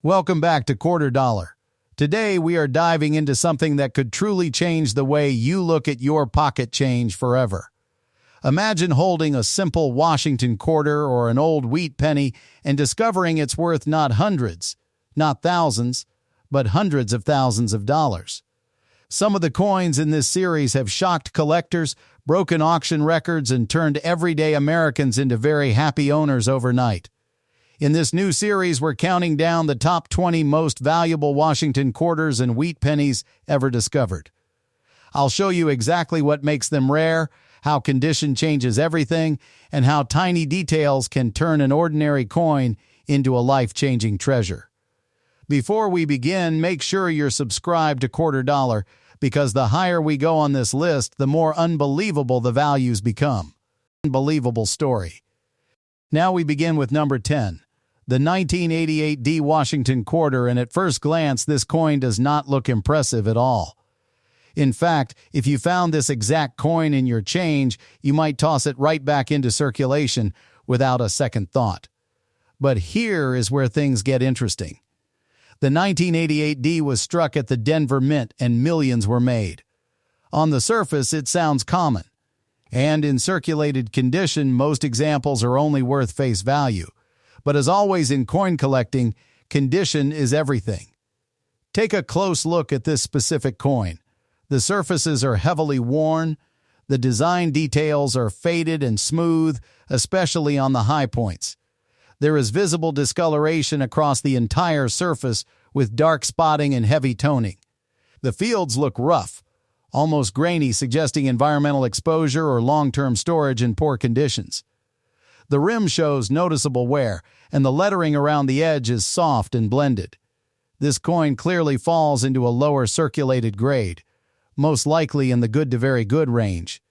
Welcome back to Quarter Dollar. Today we are diving into something that could truly change the way you look at your pocket change forever. Imagine holding a simple Washington quarter or an old wheat penny and discovering it's worth not hundreds, not thousands, but hundreds of thousands of dollars. Some of the coins in this series have shocked collectors, broken auction records, and turned everyday Americans into very happy owners overnight. In this new series, we're counting down the top 20 most valuable Washington quarters and wheat pennies ever discovered. I'll show you exactly what makes them rare, how condition changes everything, and how tiny details can turn an ordinary coin into a life-changing treasure. Before we begin, make sure you're subscribed to Quarter Dollar, because the higher we go on this list, the more unbelievable the values become. Unbelievable story. Now we begin with number 10. The 1988 D Washington quarter, and at first glance this coin does not look impressive at all. In fact, if you found this exact coin in your change, you might toss it right back into circulation without a second thought. But here is where things get interesting. The 1988 D was struck at the Denver Mint and millions were made. On the surface, it sounds common. And in circulated condition, most examples are only worth face value. But as always in coin collecting, condition is everything. Take a close look at this specific coin. The surfaces are heavily worn. The design details are faded and smooth, especially on the high points. There is visible discoloration across the entire surface with dark spotting and heavy toning. The fields look rough, almost grainy, suggesting environmental exposure or long-term storage in poor conditions. The rim shows noticeable wear, and the lettering around the edge is soft and blended. This coin clearly falls into a lower circulated grade, most likely in the good to very good range.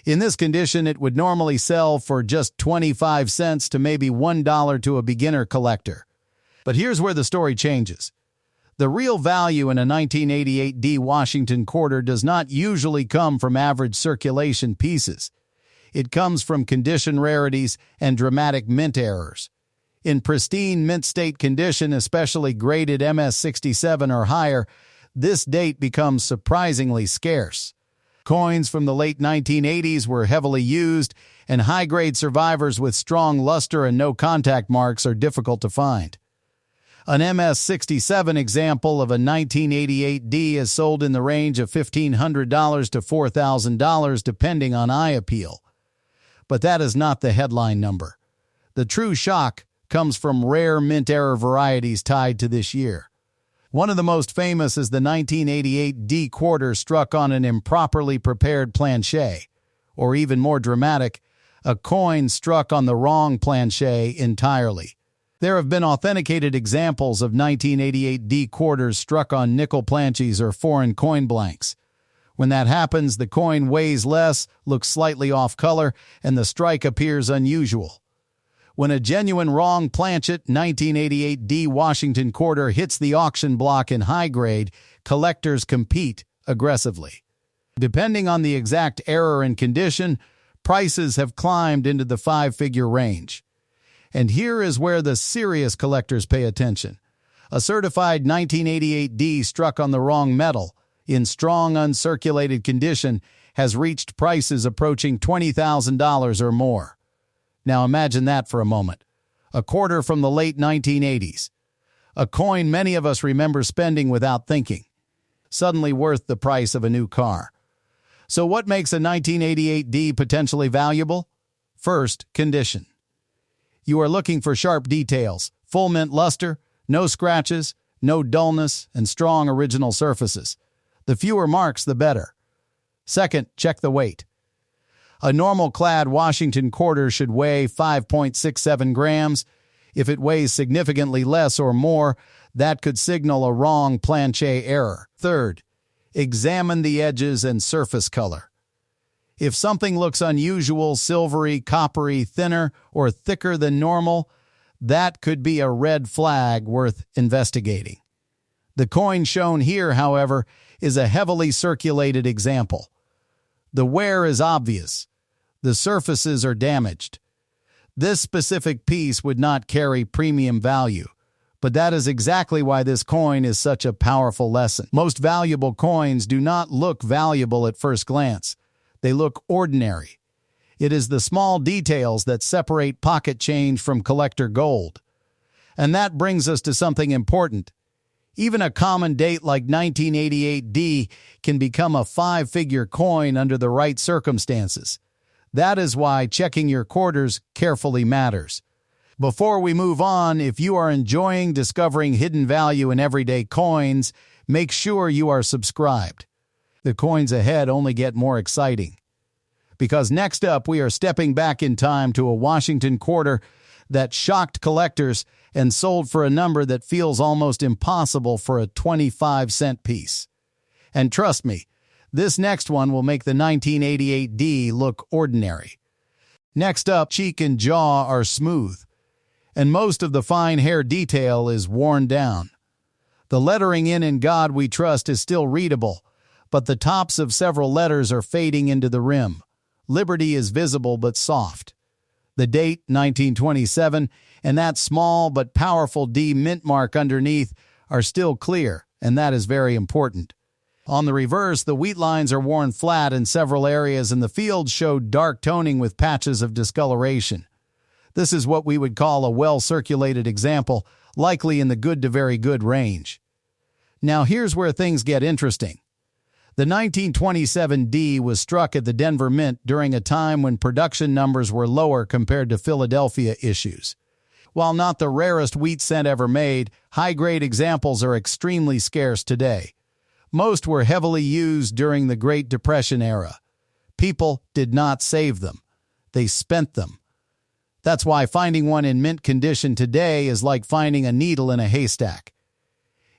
In this condition, it would normally sell for just 25 cents to maybe $1 to a beginner collector. But here's where the story changes. The real value in a 1988 D Washington quarter does not usually come from average circulation pieces. It comes from condition rarities and dramatic mint errors. In pristine mint state condition, especially graded MS67 or higher, this date becomes surprisingly scarce. Coins from the late 1980s were heavily used, and high-grade survivors with strong luster and no contact marks are difficult to find. An MS67 example of a 1988 D is sold in the range of $1,500 to $4,000 depending on eye appeal. But that is not the headline number. The true shock comes from rare mint error varieties tied to this year. One of the most famous is the 1988 D quarter struck on an improperly prepared planchet, or even more dramatic, a coin struck on the wrong planchet entirely. There have been authenticated examples of 1988 D quarters struck on nickel planches or foreign coin blanks. When that happens, the coin weighs less, looks slightly off color, and the strike appears unusual. When a genuine wrong planchet 1988 D Washington quarter hits the auction block in high grade, collectors compete aggressively. Depending on the exact error and condition, prices have climbed into the five-figure range. And here is where the serious collectors pay attention. A certified 1988 D struck on the wrong metal, in strong uncirculated condition, has reached prices approaching $20,000 or more. Now imagine that for a moment. A quarter from the late 1980s. A coin many of us remember spending without thinking. Suddenly worth the price of a new car. So what makes a 1988 D potentially valuable? First, condition. You are looking for sharp details, full mint luster, no scratches, no dullness, and strong original surfaces. The fewer marks, the better. Second, check the weight. A normal-clad Washington quarter should weigh 5.67 grams. If it weighs significantly less or more, that could signal a wrong planchet error. Third, examine the edges and surface color. If something looks unusual, silvery, coppery, thinner, or thicker than normal, that could be a red flag worth investigating. The coin shown here, however, is a heavily circulated example. The wear is obvious. The surfaces are damaged. This specific piece would not carry premium value, But that is exactly why this coin is such a powerful lesson. Most valuable coins do not look valuable at first glance. They look ordinary. It is the small details that separate pocket change from collector gold. And that brings us to something important. Even a common date like 1988D can become a five-figure coin under the right circumstances. That is why checking your quarters carefully matters. Before we move on, if you are enjoying discovering hidden value in everyday coins, make sure you are subscribed. The coins ahead only get more exciting. Because next up, we are stepping back in time to a Washington quarter that shocked collectors and sold for a number that feels almost impossible for a 25-cent piece. And trust me, this next one will make the 1988D look ordinary. Next up, cheek and jaw are smooth, and most of the fine hair detail is worn down. The lettering in God We Trust is still readable, but the tops of several letters are fading into the rim. Liberty is visible but soft. The date, 1927, and that small but powerful D mint mark underneath are still clear, and that is very important. On the reverse, the wheat lines are worn flat in several areas, and the fields show dark toning with patches of discoloration. This is what we would call a well-circulated example, likely in the good to very good range. Now here's where things get interesting. The 1927D was struck at the Denver Mint during a time when production numbers were lower compared to Philadelphia issues. While not the rarest wheat cent ever made, high-grade examples are extremely scarce today. Most were heavily used during the Great Depression era. People did not save them. They spent them. That's why finding one in mint condition today is like finding a needle in a haystack.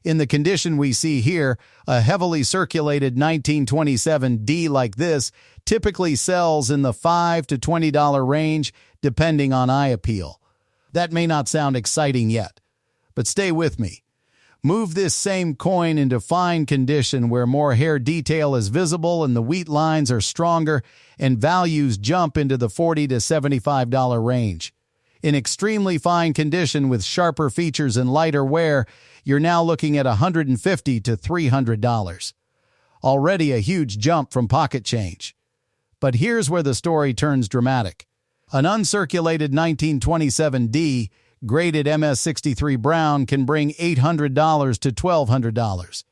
In the condition we see here, a heavily circulated 1927D like this typically sells in the $5 to $20 range, depending on eye appeal. That may not sound exciting yet, but stay with me. Move this same coin into fine condition where more hair detail is visible and the wheat lines are stronger, and values jump into the $40 to $75 range. In extremely fine condition with sharper features and lighter wear, you're now looking at $150 to $300. Already a huge jump from pocket change. But here's where the story turns dramatic. An uncirculated 1927D, graded MS63 brown, can bring $800 to $1,200.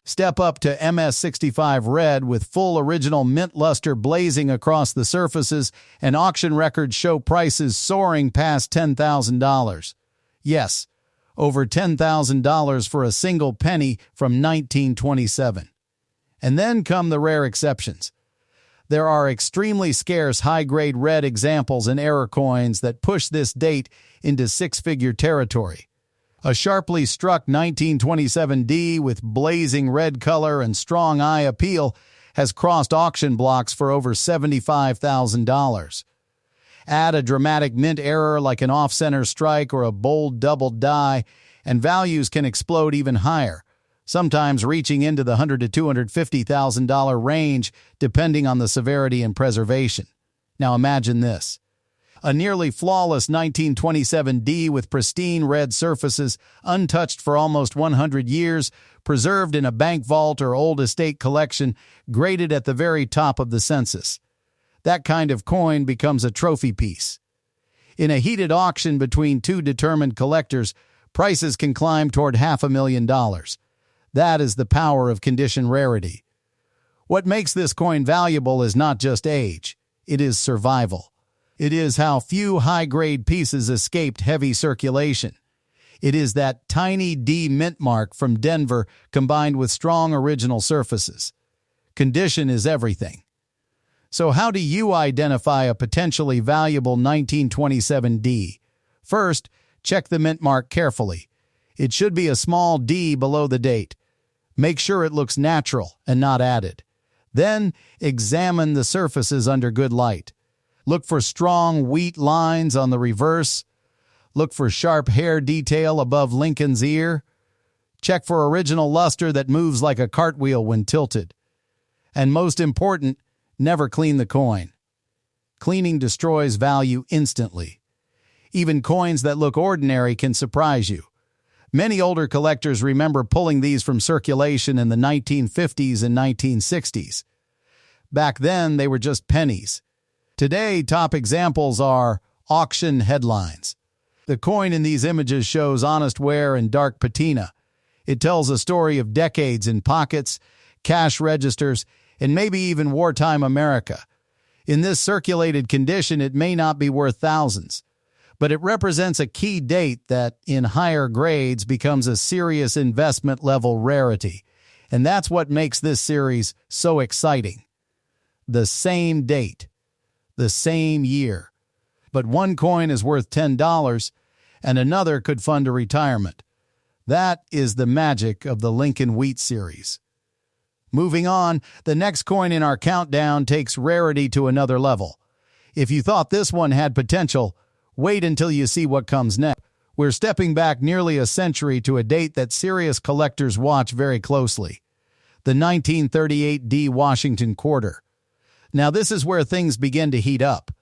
Step up to MS65 red with full original mint luster blazing across the surfaces, and auction records show prices soaring past $10,000. Yes, over $10,000 for a single penny from 1927. And then come the rare exceptions. There are extremely scarce high-grade red examples and error coins that push this date into six-figure territory. A sharply struck 1927D with blazing red color and strong eye appeal has crossed auction blocks for over $75,000. Add a dramatic mint error like an off-center strike or a bold double die, and values can explode even higher, sometimes reaching into the $100,000 to $250,000 range, depending on the severity and preservation. Now imagine this. A nearly flawless 1927D with pristine red surfaces, untouched for almost 100 years, preserved in a bank vault or old estate collection, graded at the very top of the census. That kind of coin becomes a trophy piece. In a heated auction between two determined collectors, prices can climb toward $500,000. That is the power of condition rarity. What makes this coin valuable is not just age, it is survival. It is how few high-grade pieces escaped heavy circulation. It is that tiny D mint mark from Denver combined with strong original surfaces. Condition is everything. So how do you identify a potentially valuable 1927D? First, check the mint mark carefully. It should be a small D below the date. Make sure it looks natural and not added. Then, examine the surfaces under good light. Look for strong wheat lines on the reverse. Look for sharp hair detail above Lincoln's ear. Check for original luster that moves like a cartwheel when tilted. And most important, never clean the coin. Cleaning destroys value instantly. Even coins that look ordinary can surprise you. Many older collectors remember pulling these from circulation in the 1950s and 1960s. Back then, they were just pennies. Today, top examples are auction headlines. The coin in these images shows honest wear and dark patina. It tells a story of decades in pockets, cash registers, and maybe even wartime America. In this circulated condition, it may not be worth thousands, but it represents a key date that, in higher grades, becomes a serious investment-level rarity. And that's what makes this series so exciting. The same date, the same year. But one coin is worth $10, and another could fund a retirement. That is the magic of the Lincoln Wheat series. Moving on, the next coin in our countdown takes rarity to another level. If you thought this one had potential, wait until you see what comes next. We're stepping back nearly a century to a date that serious collectors watch very closely. The 1938 D Washington quarter. Now this is where things begin to heat up.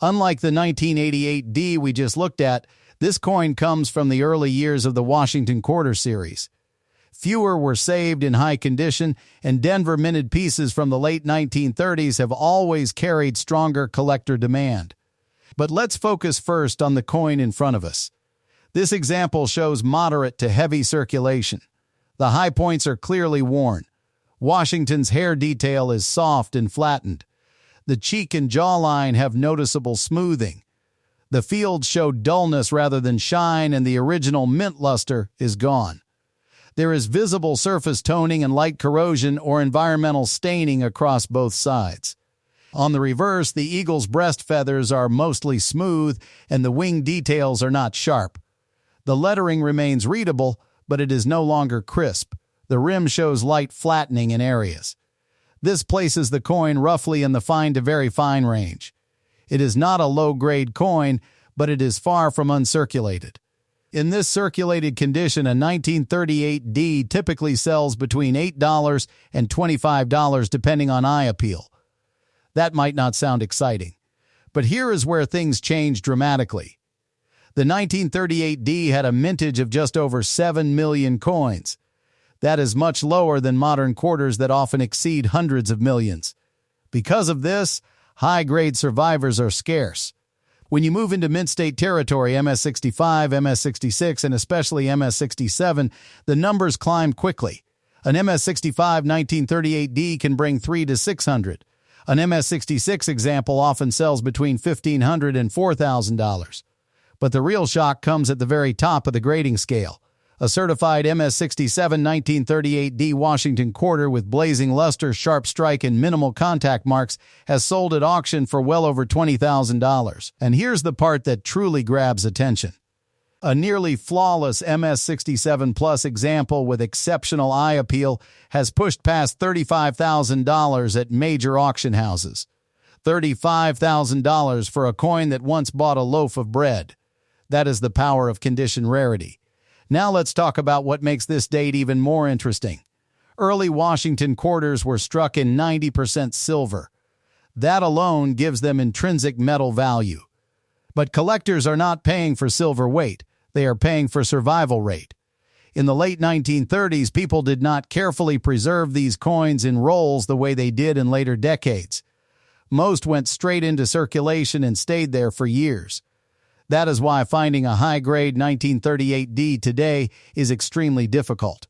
Unlike the 1988 D we just looked at, this coin comes from the early years of the Washington quarter series. Fewer were saved in high condition, and Denver minted pieces from the late 1930s have always carried stronger collector demand. But let's focus first on the coin in front of us. This example shows moderate to heavy circulation. The high points are clearly worn. Washington's hair detail is soft and flattened. The cheek and jawline have noticeable smoothing. The fields show dullness rather than shine, and the original mint luster is gone. There is visible surface toning and light corrosion or environmental staining across both sides. On the reverse, the eagle's breast feathers are mostly smooth and the wing details are not sharp. The lettering remains readable, but it is no longer crisp. The rim shows light flattening in areas. This places the coin roughly in the fine to very fine range. It is not a low-grade coin, but it is far from uncirculated. In this circulated condition, a 1938 D typically sells between $8 and $25 depending on eye appeal. That might not sound exciting, but here is where things change dramatically. The 1938 D had a mintage of just over 7 million coins. That is much lower than modern quarters that often exceed hundreds of millions. Because of this, high-grade survivors are scarce. When you move into mint state territory, MS65, MS66, and especially MS67, the numbers climb quickly. An MS65 1938 D can bring $300 to $600. An MS66 example often sells between $1,500 and $4,000. But the real shock comes at the very top of the grading scale. A certified MS67 1938 D Washington quarter with blazing luster, sharp strike, and minimal contact marks has sold at auction for well over $20,000. And here's the part that truly grabs attention. A nearly flawless MS67 Plus example with exceptional eye appeal has pushed past $35,000 at major auction houses. $35,000 for a coin that once bought a loaf of bread. That is the power of condition rarity. Now let's talk about what makes this date even more interesting. Early Washington quarters were struck in 90% silver. That alone gives them intrinsic metal value. But collectors are not paying for silver weight. They are paying for survival rate. In the late 1930s, people did not carefully preserve these coins in rolls the way they did in later decades. Most went straight into circulation and stayed there for years. That is why finding a high-grade 1938 D today is extremely difficult.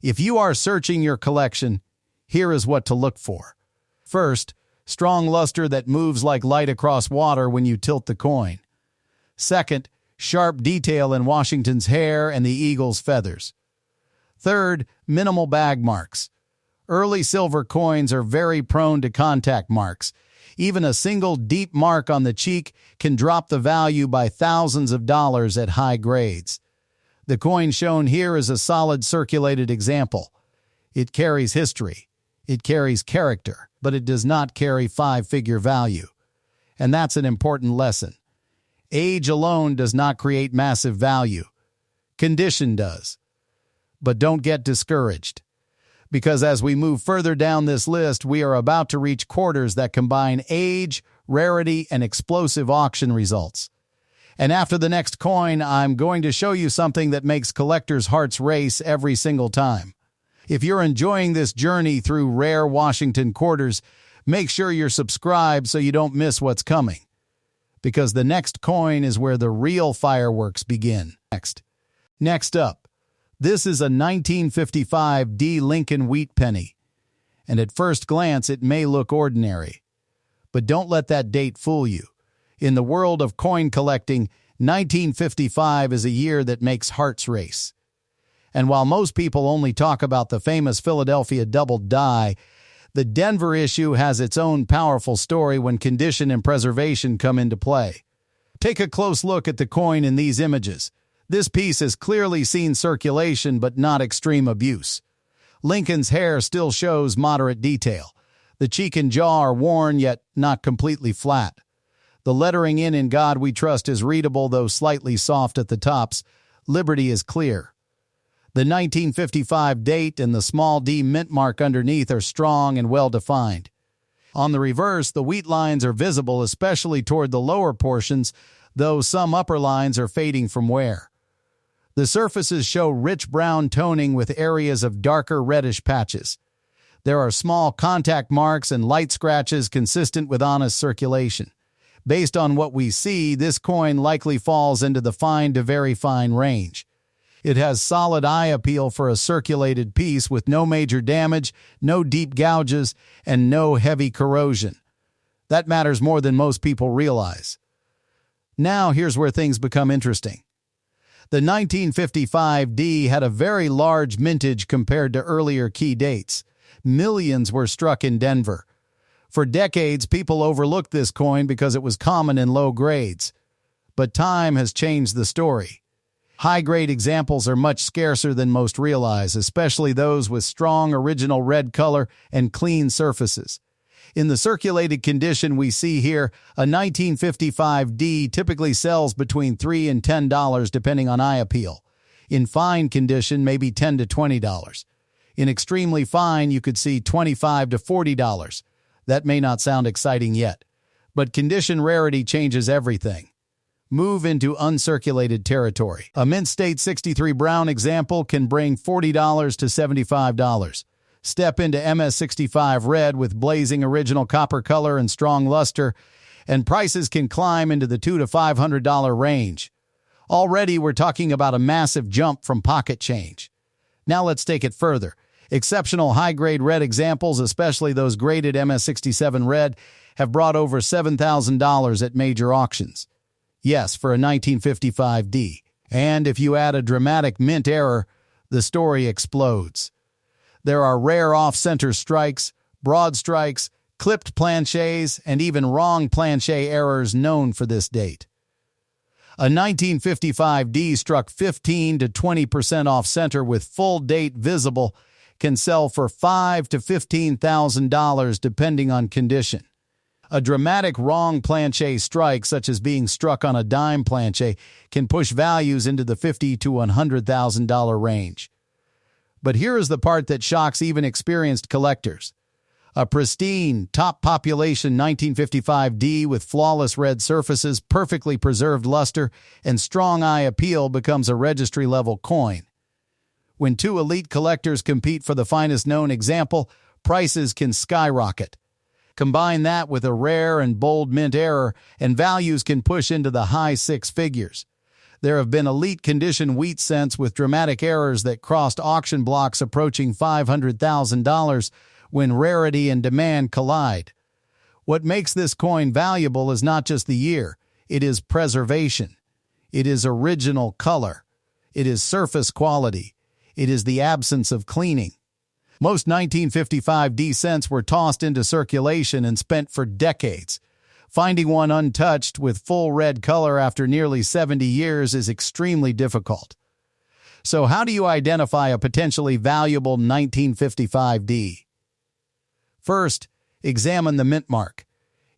If you are searching your collection, here is what to look for. First, strong luster that moves like light across water when you tilt the coin. Second, sharp detail in Washington's hair and the eagle's feathers. Third, minimal bag marks. Early silver coins are very prone to contact marks. Even a single deep mark on the cheek can drop the value by thousands of dollars at high grades. The coin shown here is a solid circulated example. It carries history. It carries character, but it does not carry five-figure value. And that's an important lesson. Age alone does not create massive value. Condition does. But don't get discouraged, because as we move further down this list, we are about to reach quarters that combine age, rarity, and explosive auction results. And after the next coin, I'm going to show you something that makes collectors' hearts race every single time. If you're enjoying this journey through rare Washington quarters, make sure you're subscribed so you don't miss what's coming. Because the next coin is where the real fireworks begin. Next up, this is a 1955 Lincoln Wheat Penny. And at first glance, it may look ordinary. But don't let that date fool you. In the world of coin collecting, 1955 is a year that makes hearts race. And while most people only talk about the famous Philadelphia double die, the Denver issue has its own powerful story when condition and preservation come into play. Take a close look at the coin in these images. This piece has clearly seen circulation but not extreme abuse. Lincoln's hair still shows moderate detail. The cheek and jaw are worn yet not completely flat. The lettering in God We Trust is readable though slightly soft at the tops. Liberty is clear. The 1955 date and the small d mint mark underneath are strong and well-defined. On the reverse, the wheat lines are visible, especially toward the lower portions, though some upper lines are fading from wear. The surfaces show rich brown toning with areas of darker reddish patches. There are small contact marks and light scratches consistent with honest circulation. Based on what we see, this coin likely falls into the fine to very fine range. It has solid eye appeal for a circulated piece with no major damage, no deep gouges, and no heavy corrosion. That matters more than most people realize. Now here's where things become interesting. The 1955 D had a very large mintage compared to earlier key dates. Millions were struck in Denver. For decades, people overlooked this coin because it was common in low grades. But time has changed the story. High-grade examples are much scarcer than most realize, especially those with strong original red color and clean surfaces. In the circulated condition we see here, a 1955 D typically sells between $3 and $10 depending on eye appeal. In fine condition, maybe $10 to $20. In extremely fine, you could see $25 to $40. That may not sound exciting yet, but condition rarity changes everything. Move into uncirculated territory. A Mint State 63 Brown example can bring $40 to $75. Step into MS65 Red with blazing original copper color and strong luster, and prices can climb into the $200 to $500 range. Already we're talking about a massive jump from pocket change. Now let's take it further. Exceptional high-grade red examples, especially those graded MS67 Red, have brought over $7,000 at major auctions. Yes, for a 1955 D. And if you add a dramatic mint error, the story explodes. There are rare off-center strikes, broad strikes, clipped planchets, and even wrong planchet errors known for this date. A 1955 D struck 15 to 20% off-center with full date visible can sell for $5,000 to $15,000 depending on condition. A dramatic wrong planchet strike, such as being struck on a dime planchet, can push values into the $50,000 to $100,000 range. But here is the part that shocks even experienced collectors. A pristine, top population 1955 D with flawless red surfaces, perfectly preserved luster, and strong eye appeal becomes a registry-level coin. When two elite collectors compete for the finest known example, prices can skyrocket. Combine that with a rare and bold mint error, and values can push into the high six figures. There have been elite condition wheat cents with dramatic errors that crossed auction blocks approaching $500,000 when rarity and demand collide. What makes this coin valuable is not just the year, it is preservation. It is original color. It is surface quality. It is the absence of cleaning. Most 1955 D cents were tossed into circulation and spent for decades. Finding one untouched with full red color after nearly 70 years is extremely difficult. So how do you identify a potentially valuable 1955 D? First, examine the mint mark.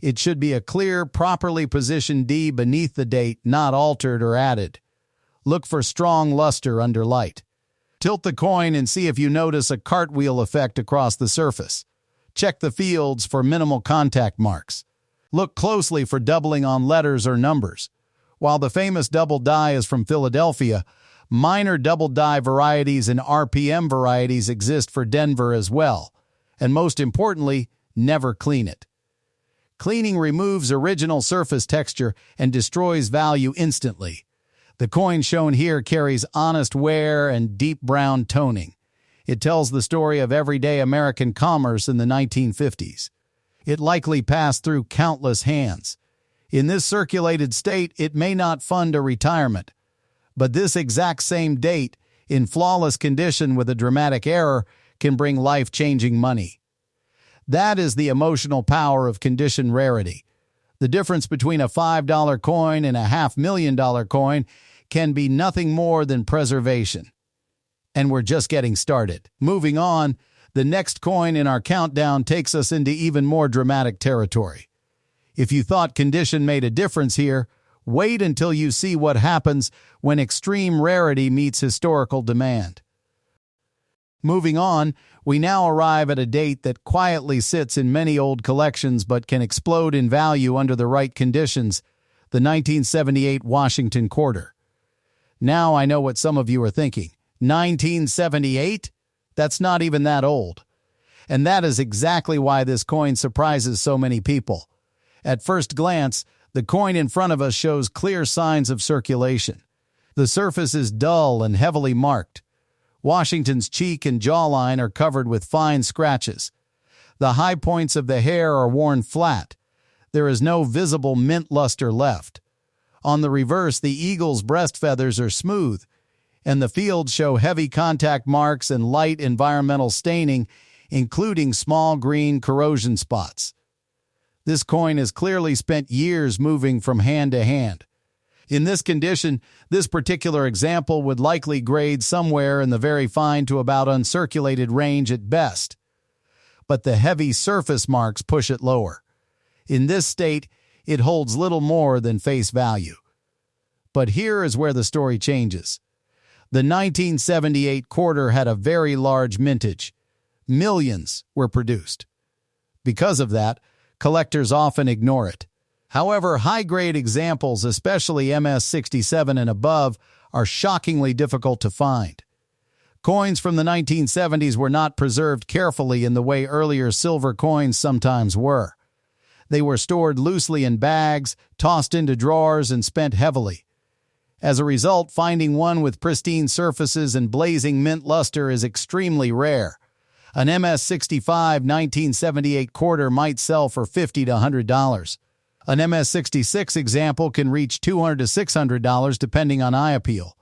It should be a clear, properly positioned D beneath the date, not altered or added. Look for strong luster under light. Tilt the coin and see if you notice a cartwheel effect across the surface. Check the fields for minimal contact marks. Look closely for doubling on letters or numbers. While the famous double die is from Philadelphia, minor double die varieties and RPM varieties exist for Denver as well. And most importantly, never clean it. Cleaning removes original surface texture and destroys value instantly. The coin shown here carries honest wear and deep brown toning. It tells the story of everyday American commerce in the 1950s. It likely passed through countless hands. In this circulated state, it may not fund a retirement. But this exact same date, in flawless condition with a dramatic error, can bring life-changing money. That is the emotional power of condition rarity. The difference between a $5 coin and a $500,000 coin can be nothing more than preservation. And we're just getting started. Moving on, the next coin in our countdown takes us into even more dramatic territory. If you thought condition made a difference here, wait until you see what happens when extreme rarity meets historical demand. Moving on, we now arrive at a date that quietly sits in many old collections but can explode in value under the right conditions, the 1978 Washington quarter. Now I know what some of you are thinking. 1978? That's not even that old. And that is exactly why this coin surprises so many people. At first glance, the coin in front of us shows clear signs of circulation. The surface is dull and heavily marked. Washington's cheek and jawline are covered with fine scratches. The high points of the hair are worn flat. There is no visible mint luster left. On the reverse, the eagle's breast feathers are smooth, and the fields show heavy contact marks and light environmental staining, including small green corrosion spots. This coin has clearly spent years moving from hand to hand. In this condition, this particular example would likely grade somewhere in the very fine to about uncirculated range at best. But the heavy surface marks push it lower. In this state, it holds little more than face value. But here is where the story changes. The 1978 quarter had a very large mintage. Millions were produced. Because of that, collectors often ignore it. However, high-grade examples, especially MS67 and above, are shockingly difficult to find. Coins from the 1970s were not preserved carefully in the way earlier silver coins sometimes were. They were stored loosely in bags, tossed into drawers, and spent heavily. As a result, finding one with pristine surfaces and blazing mint luster is extremely rare. An MS65 1978 quarter might sell for $50 to $100. An MS66 example can reach $200 to $600 depending on eye appeal.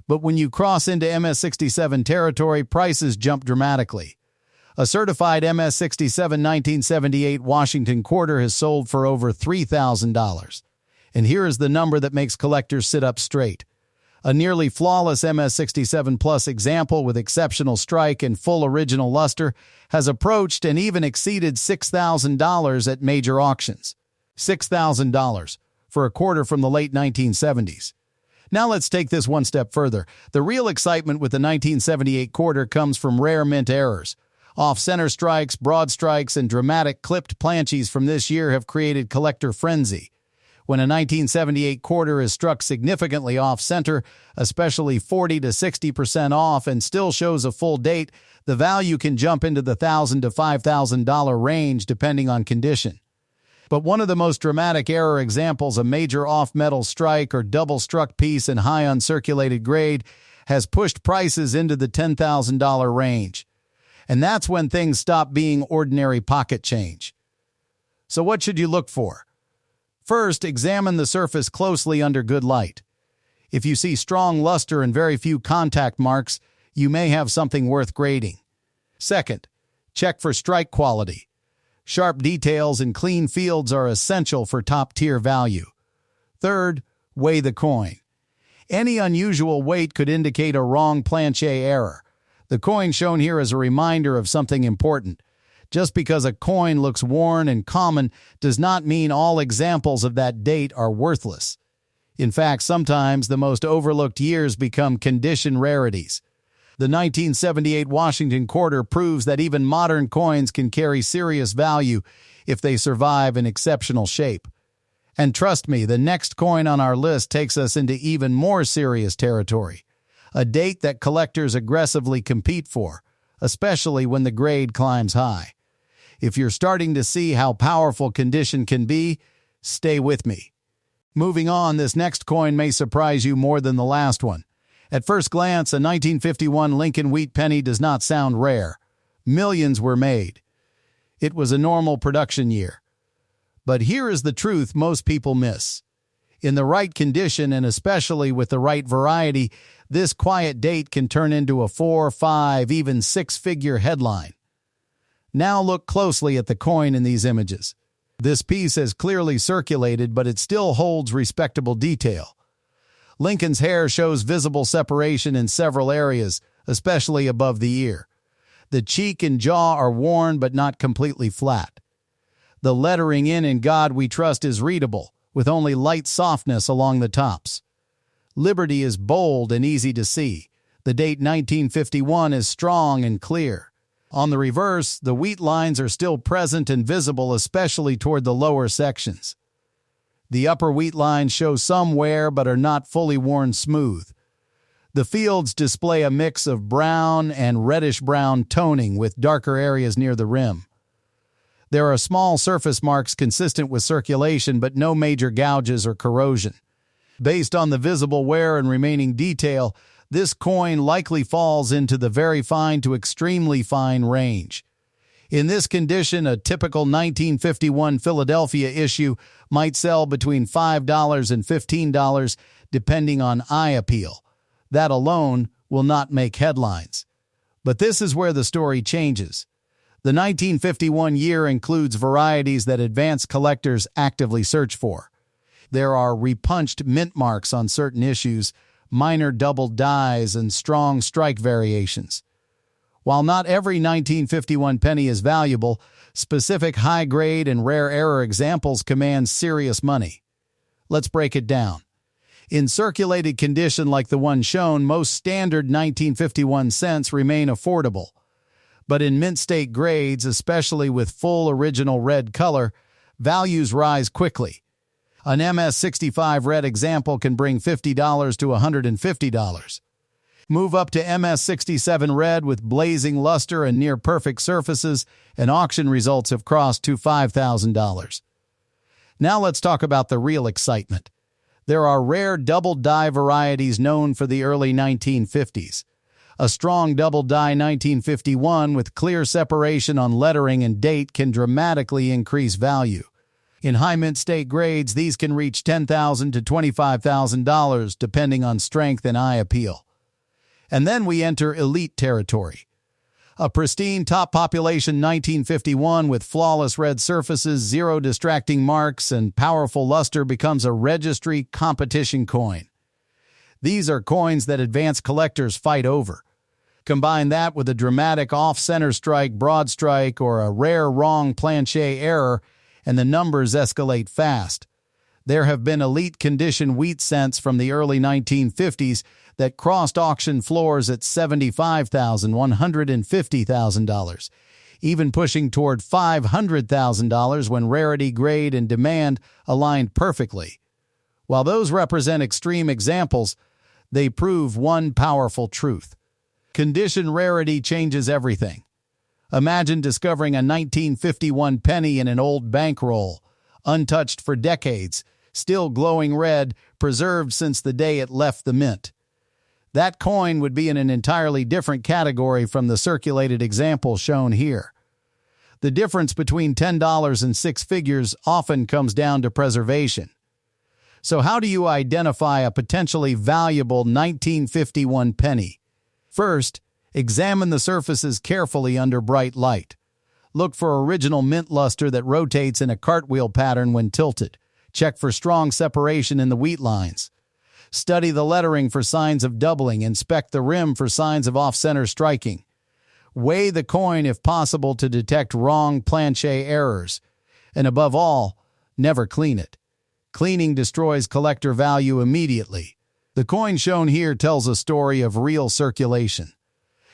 But when you cross into MS67 territory, prices jump dramatically. A certified MS67 1978 Washington quarter has sold for over $3,000. And here is the number that makes collectors sit up straight. A nearly flawless MS67 Plus example with exceptional strike and full original luster has approached and even exceeded $6,000 at major auctions. $6,000 for a quarter from the late 1970s. Now let's take this one step further. The real excitement with the 1978 quarter comes from rare mint errors. Off-center strikes, broad strikes, and dramatic clipped planches from this year have created collector frenzy. When a 1978 quarter is struck significantly off-center, especially 40 to 60% off, and still shows a full date, the value can jump into the $1,000 to $5,000 range depending on condition. But one of the most dramatic error examples, a major off-metal strike or double-struck piece in high uncirculated grade, has pushed prices into the $10,000 range. And that's when things stop being ordinary pocket change. So what should you look for? First, examine the surface closely under good light. If you see strong luster and very few contact marks, you may have something worth grading. Second, check for strike quality. Sharp details and clean fields are essential for top-tier value. Third, weigh the coin. Any unusual weight could indicate a wrong planchet error. The coin shown here is a reminder of something important. Just because a coin looks worn and common does not mean all examples of that date are worthless. In fact, sometimes the most overlooked years become condition rarities. The 1978 Washington quarter proves that even modern coins can carry serious value if they survive in exceptional shape. And trust me, the next coin on our list takes us into even more serious territory, a date that collectors aggressively compete for, especially when the grade climbs high. If you're starting to see how powerful condition can be, stay with me. Moving on, this next coin may surprise you more than the last one. At first glance, a 1951 Lincoln Wheat Penny does not sound rare. Millions were made. It was a normal production year. But here is the truth most people miss. In the right condition, and especially with the right variety, this quiet date can turn into a 4, 5, even 6-figure headline. Now look closely at the coin in these images. This piece has clearly circulated, but it still holds respectable detail. Lincoln's hair shows visible separation in several areas, especially above the ear. The cheek and jaw are worn but not completely flat. The lettering "In God We Trust" is readable, with only light softness along the tops. Liberty is bold and easy to see. The date 1951 is strong and clear. On the reverse, the wheat lines are still present and visible, especially toward the lower sections. The upper wheat lines show some wear but are not fully worn smooth. The fields display a mix of brown and reddish-brown toning with darker areas near the rim. There are small surface marks consistent with circulation, but no major gouges or corrosion. Based on the visible wear and remaining detail, this coin likely falls into the very fine to extremely fine range. In this condition, a typical 1951 Philadelphia issue might sell between $5 and $15, depending on eye appeal. That alone will not make headlines. But this is where the story changes. The 1951 year includes varieties that advanced collectors actively search for. There are repunched mint marks on certain issues, minor double dies, and strong strike variations. While not every 1951 penny is valuable, specific high-grade and rare error examples command serious money. Let's break it down. In circulated condition like the one shown, most standard 1951 cents remain affordable. But in mint state grades, especially with full original red color, values rise quickly. An MS65 red example can bring $50 to $150. Move up to MS67 red with blazing luster and near-perfect surfaces, and auction results have crossed to $5,000. Now let's talk about the real excitement. There are rare double die varieties known for the early 1950s. A strong double die 1951 with clear separation on lettering and date can dramatically increase value. In high mint state grades, these can reach $10,000 to $25,000 depending on strength and eye appeal. And then we enter elite territory. A pristine top population 1951 with flawless red surfaces, zero distracting marks, and powerful luster becomes a registry competition coin. These are coins that advanced collectors fight over. Combine that with a dramatic off-center strike, broad strike, or a rare wrong planchet error, and the numbers escalate fast. There have been elite condition wheat cents from the early 1950s that crossed auction floors at $75,000, $150,000, even pushing toward $500,000 when rarity, grade, and demand aligned perfectly. While those represent extreme examples, they prove one powerful truth. Condition rarity changes everything. Imagine discovering a 1951 penny in an old bankroll, untouched for decades, still glowing red, preserved since the day it left the mint. That coin would be in an entirely different category from the circulated example shown here. The difference between $10 and six figures often comes down to preservation. So how do you identify a potentially valuable 1951 penny? First, examine the surfaces carefully under bright light. Look for original mint luster that rotates in a cartwheel pattern when tilted. Check for strong separation in the wheat lines. Study the lettering for signs of doubling. Inspect the rim for signs of off-center striking. Weigh the coin if possible to detect wrong planchet errors. And above all, never clean it. Cleaning destroys collector value immediately. The coin shown here tells a story of real circulation.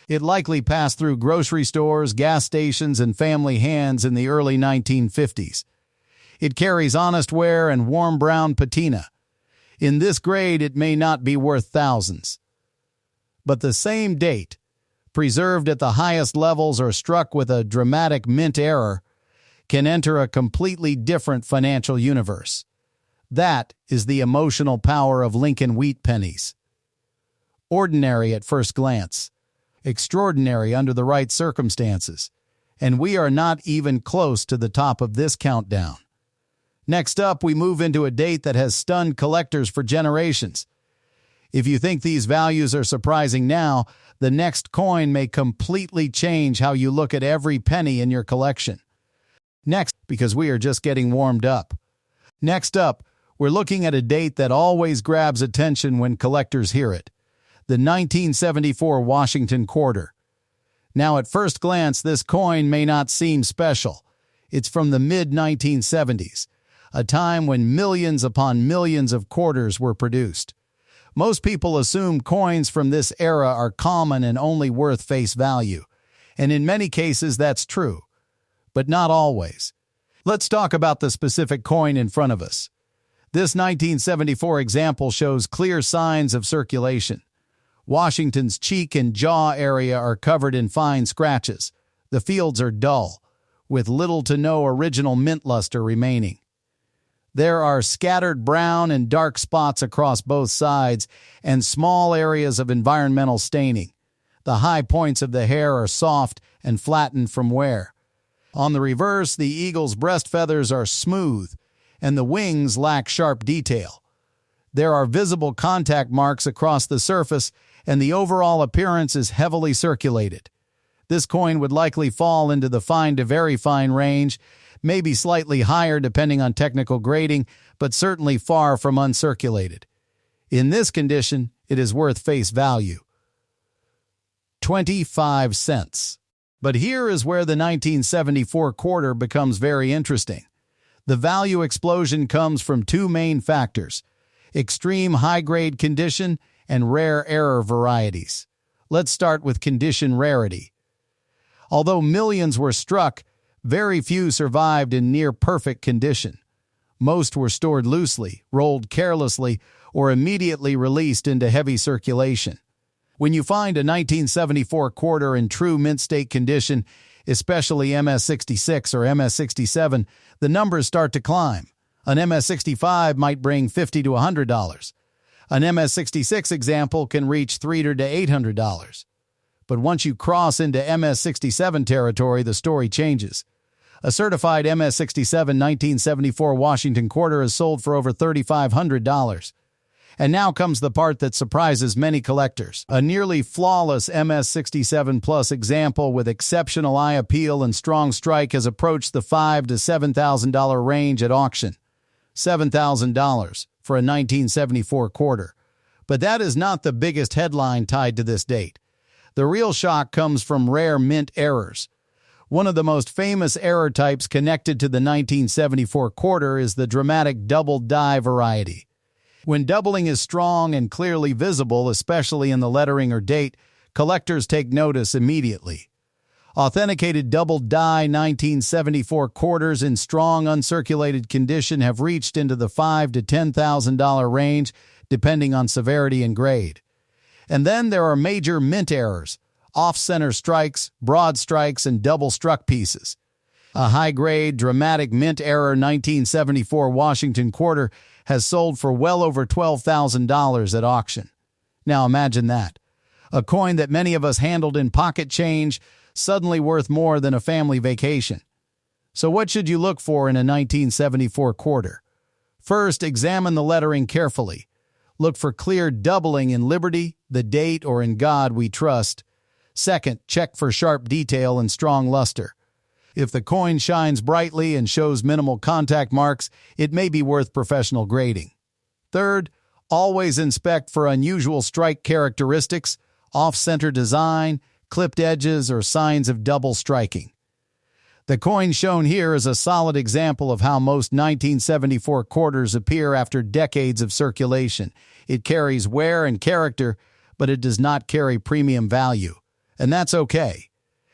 It likely passed through grocery stores, gas stations, and family hands in the early 1950s. It carries honest wear and warm brown patina. In this grade, it may not be worth thousands. But the same date, preserved at the highest levels or struck with a dramatic mint error, can enter a completely different financial universe. That is the emotional power of Lincoln Wheat Pennies. Ordinary at first glance, extraordinary under the right circumstances, and we are not even close to the top of this countdown. Next up, we move into a date that has stunned collectors for generations. If you think these values are surprising now, the next coin may completely change how you look at every penny in your collection. Next, because we are just getting warmed up. Next up, we're looking at a date that always grabs attention when collectors hear it. The 1974 Washington quarter. Now, at first glance, this coin may not seem special. It's from the mid-1970s, a time when millions upon millions of quarters were produced. Most people assume coins from this era are common and only worth face value, and in many cases that's true, but not always. Let's talk about the specific coin in front of us. This 1974 example shows clear signs of circulation. Washington's cheek and jaw area are covered in fine scratches. The fields are dull, with little to no original mint luster remaining. There are scattered brown and dark spots across both sides and small areas of environmental staining. The high points of the hair are soft and flattened from wear. On the reverse, the eagle's breast feathers are smooth, and the wings lack sharp detail. There are visible contact marks across the surface, and the overall appearance is heavily circulated. This coin would likely fall into the fine to very fine range, maybe slightly higher depending on technical grading, but certainly far from uncirculated. In this condition, it is worth face value. 25 cents. But here is where the 1974 quarter becomes very interesting. The value explosion comes from two main factors: extreme high-grade condition and rare error varieties. Let's start with condition rarity. Although millions were struck, very few survived in near-perfect condition. Most were stored loosely, rolled carelessly, or immediately released into heavy circulation. When you find a 1974 quarter in true mint state condition, especially MS66 or MS67, the numbers start to climb. An MS65 might bring $50 to $100. An MS66 example can reach $300 to $800. But once you cross into MS67 territory, the story changes. A certified MS67 1974 Washington quarter is sold for over $3,500. And now comes the part that surprises many collectors. A nearly flawless MS67 Plus example with exceptional eye appeal and strong strike has approached the $5,000 to $7,000 range at auction. $7,000 for a 1974 quarter. But that is not the biggest headline tied to this date. The real shock comes from rare mint errors. One of the most famous error types connected to the 1974 quarter is the dramatic double die variety. When doubling is strong and clearly visible, especially in the lettering or date, collectors take notice immediately. Authenticated double die 1974 quarters in strong uncirculated condition have reached into the $5,000 to $10,000 range, depending on severity and grade. And then there are major mint errors, off-center strikes, broad strikes, and double-struck pieces. A high-grade, dramatic mint error 1974 Washington quarter has sold for well over $12,000 at auction. Now imagine that. A coin that many of us handled in pocket change, suddenly worth more than a family vacation. So what should you look for in a 1974 quarter? First, examine the lettering carefully. Look for clear doubling in Liberty, the date, or in God We Trust. Second, check for sharp detail and strong luster. If the coin shines brightly and shows minimal contact marks, it may be worth professional grading. Third, always inspect for unusual strike characteristics, off-center design, clipped edges, or signs of double striking. The coin shown here is a solid example of how most 1974 quarters appear after decades of circulation. It carries wear and character, but it does not carry premium value. And that's okay,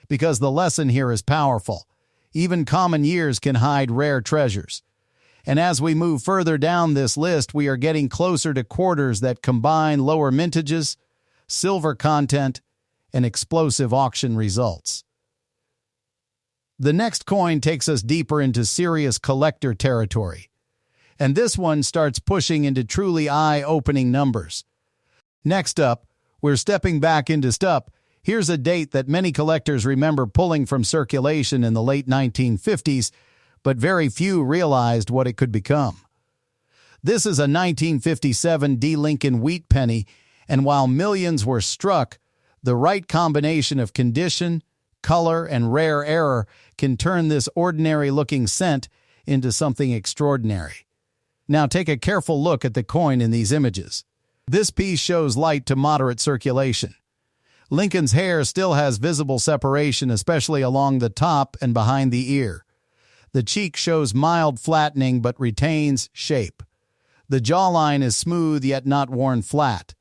because the lesson here is powerful. Even common years can hide rare treasures. And as we move further down this list, we are getting closer to quarters that combine lower mintages, silver content, and explosive auction results. The next coin takes us deeper into serious collector territory, and this one starts pushing into truly eye-opening numbers. Next up, we're stepping back into stuff. Here's a date that many collectors remember pulling from circulation in the late 1950s, but very few realized what it could become. This is a 1957 Lincoln Wheat Penny, and while millions were struck, the right combination of condition, color, and rare error can turn this ordinary-looking cent into something extraordinary. Now take a careful look at the coin in these images. This piece shows light to moderate circulation. Lincoln's hair still has visible separation, especially along the top and behind the ear. The cheek shows mild flattening but retains shape. The jawline is smooth yet not worn flat.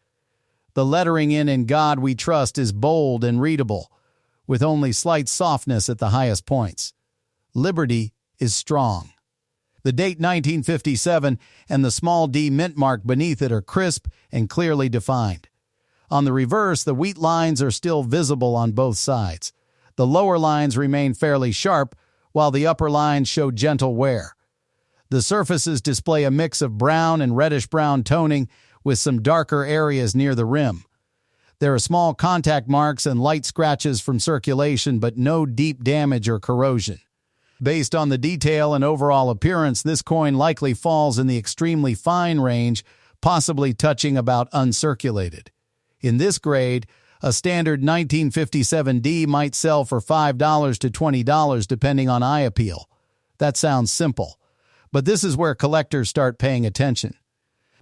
The lettering "In God We Trust" is bold and readable, with only slight softness at the highest points. Liberty is strong. The date 1957 and the small d mint mark beneath it are crisp and clearly defined. On the reverse, the wheat lines are still visible on both sides. The lower lines remain fairly sharp, while the upper lines show gentle wear. The surfaces display a mix of brown and reddish-brown toning with some darker areas near the rim. There are small contact marks and light scratches from circulation, but no deep damage or corrosion. Based on the detail and overall appearance, this coin likely falls in the extremely fine range, possibly touching about uncirculated. In this grade, a standard 1957D might sell for $5 to $20 depending on eye appeal. That sounds simple, but this is where collectors start paying attention.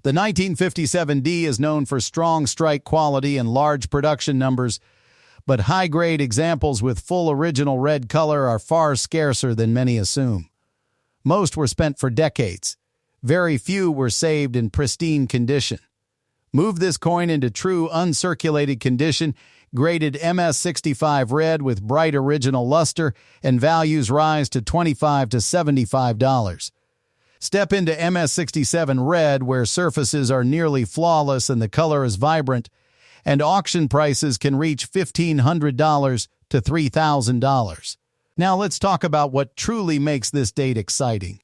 The 1957D is known for strong strike quality and large production numbers, but high-grade examples with full original red color are far scarcer than many assume. Most were spent for decades. Very few were saved in pristine condition. Move this coin into true uncirculated condition, graded MS65 red with bright original luster, and values rise to $25 to $75. Step into MS67 red, where surfaces are nearly flawless and the color is vibrant, and auction prices can reach $1,500 to $3,000. Now let's talk about what truly makes this date exciting.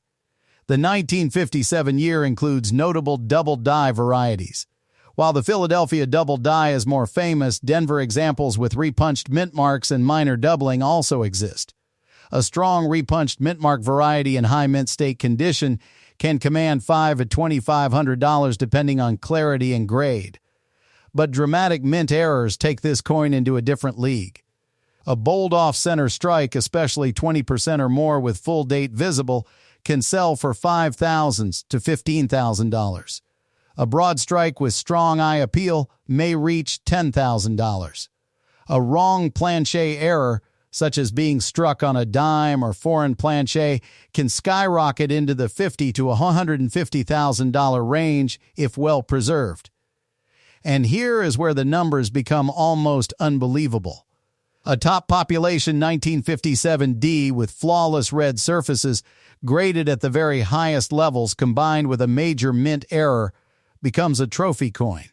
The 1957 year includes notable double die varieties. While the Philadelphia double die is more famous, Denver examples with repunched mint marks and minor doubling also exist. A strong repunched mint mark variety in high mint state condition can command $500 to $2,500 depending on clarity and grade. But dramatic mint errors take this coin into a different league. A bold off-center strike, especially 20% or more with full date visible, can sell for $5,000 to $15,000. A broad strike with strong eye appeal may reach $10,000. A wrong planchet error, such as being struck on a dime or foreign planchet, can skyrocket into the $50,000 to $150,000 range if well preserved. And here is where the numbers become almost unbelievable. A top population 1957D with flawless red surfaces, graded at the very highest levels combined with a major mint error, becomes a trophy coin.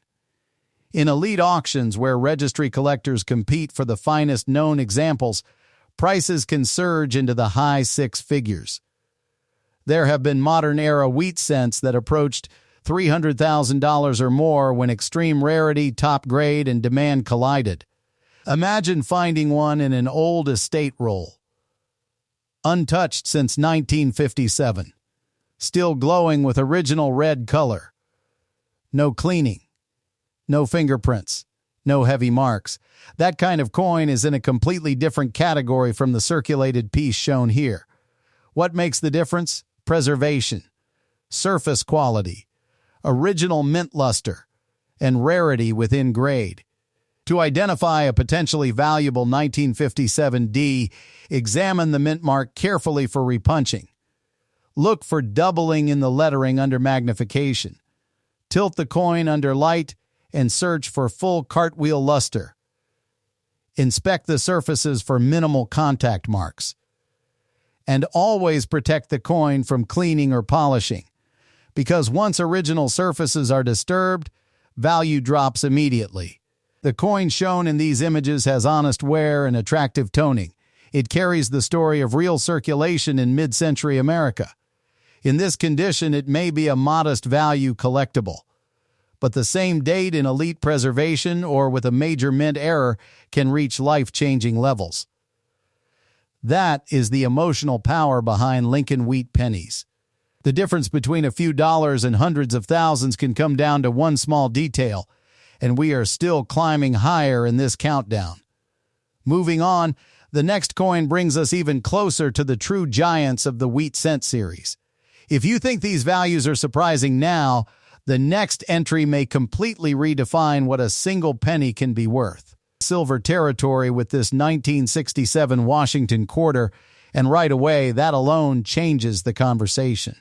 In elite auctions where registry collectors compete for the finest known examples, prices can surge into the high six figures. There have been modern-era wheat cents that approached $300,000 or more when extreme rarity, top grade, and demand collided. Imagine finding one in an old estate roll. Untouched since 1957. Still glowing with original red color. No cleaning. No fingerprints. No heavy marks. That kind of coin is in a completely different category from the circulated piece shown here. What makes the difference? Preservation, surface quality, original mint luster, and rarity within grade. To identify a potentially valuable 1957D, examine the mint mark carefully for repunching. Look for doubling in the lettering under magnification. Tilt the coin under light and search for full cartwheel luster. Inspect the surfaces for minimal contact marks. And always protect the coin from cleaning or polishing, because once original surfaces are disturbed, value drops immediately. The coin shown in these images has honest wear and attractive toning. It carries the story of real circulation in mid-century America. In this condition, it may be a modest value collectible, but the same date in elite preservation or with a major mint error can reach life-changing levels. That is the emotional power behind Lincoln Wheat Pennies. The difference between a few dollars and hundreds of thousands can come down to one small detail, and we are still climbing higher in this countdown. Moving on, the next coin brings us even closer to the true giants of the wheat cent series. If you think these values are surprising now, the next entry may completely redefine what a single penny can be worth. Silver territory with this 1967 Washington quarter, and right away, that alone changes the conversation.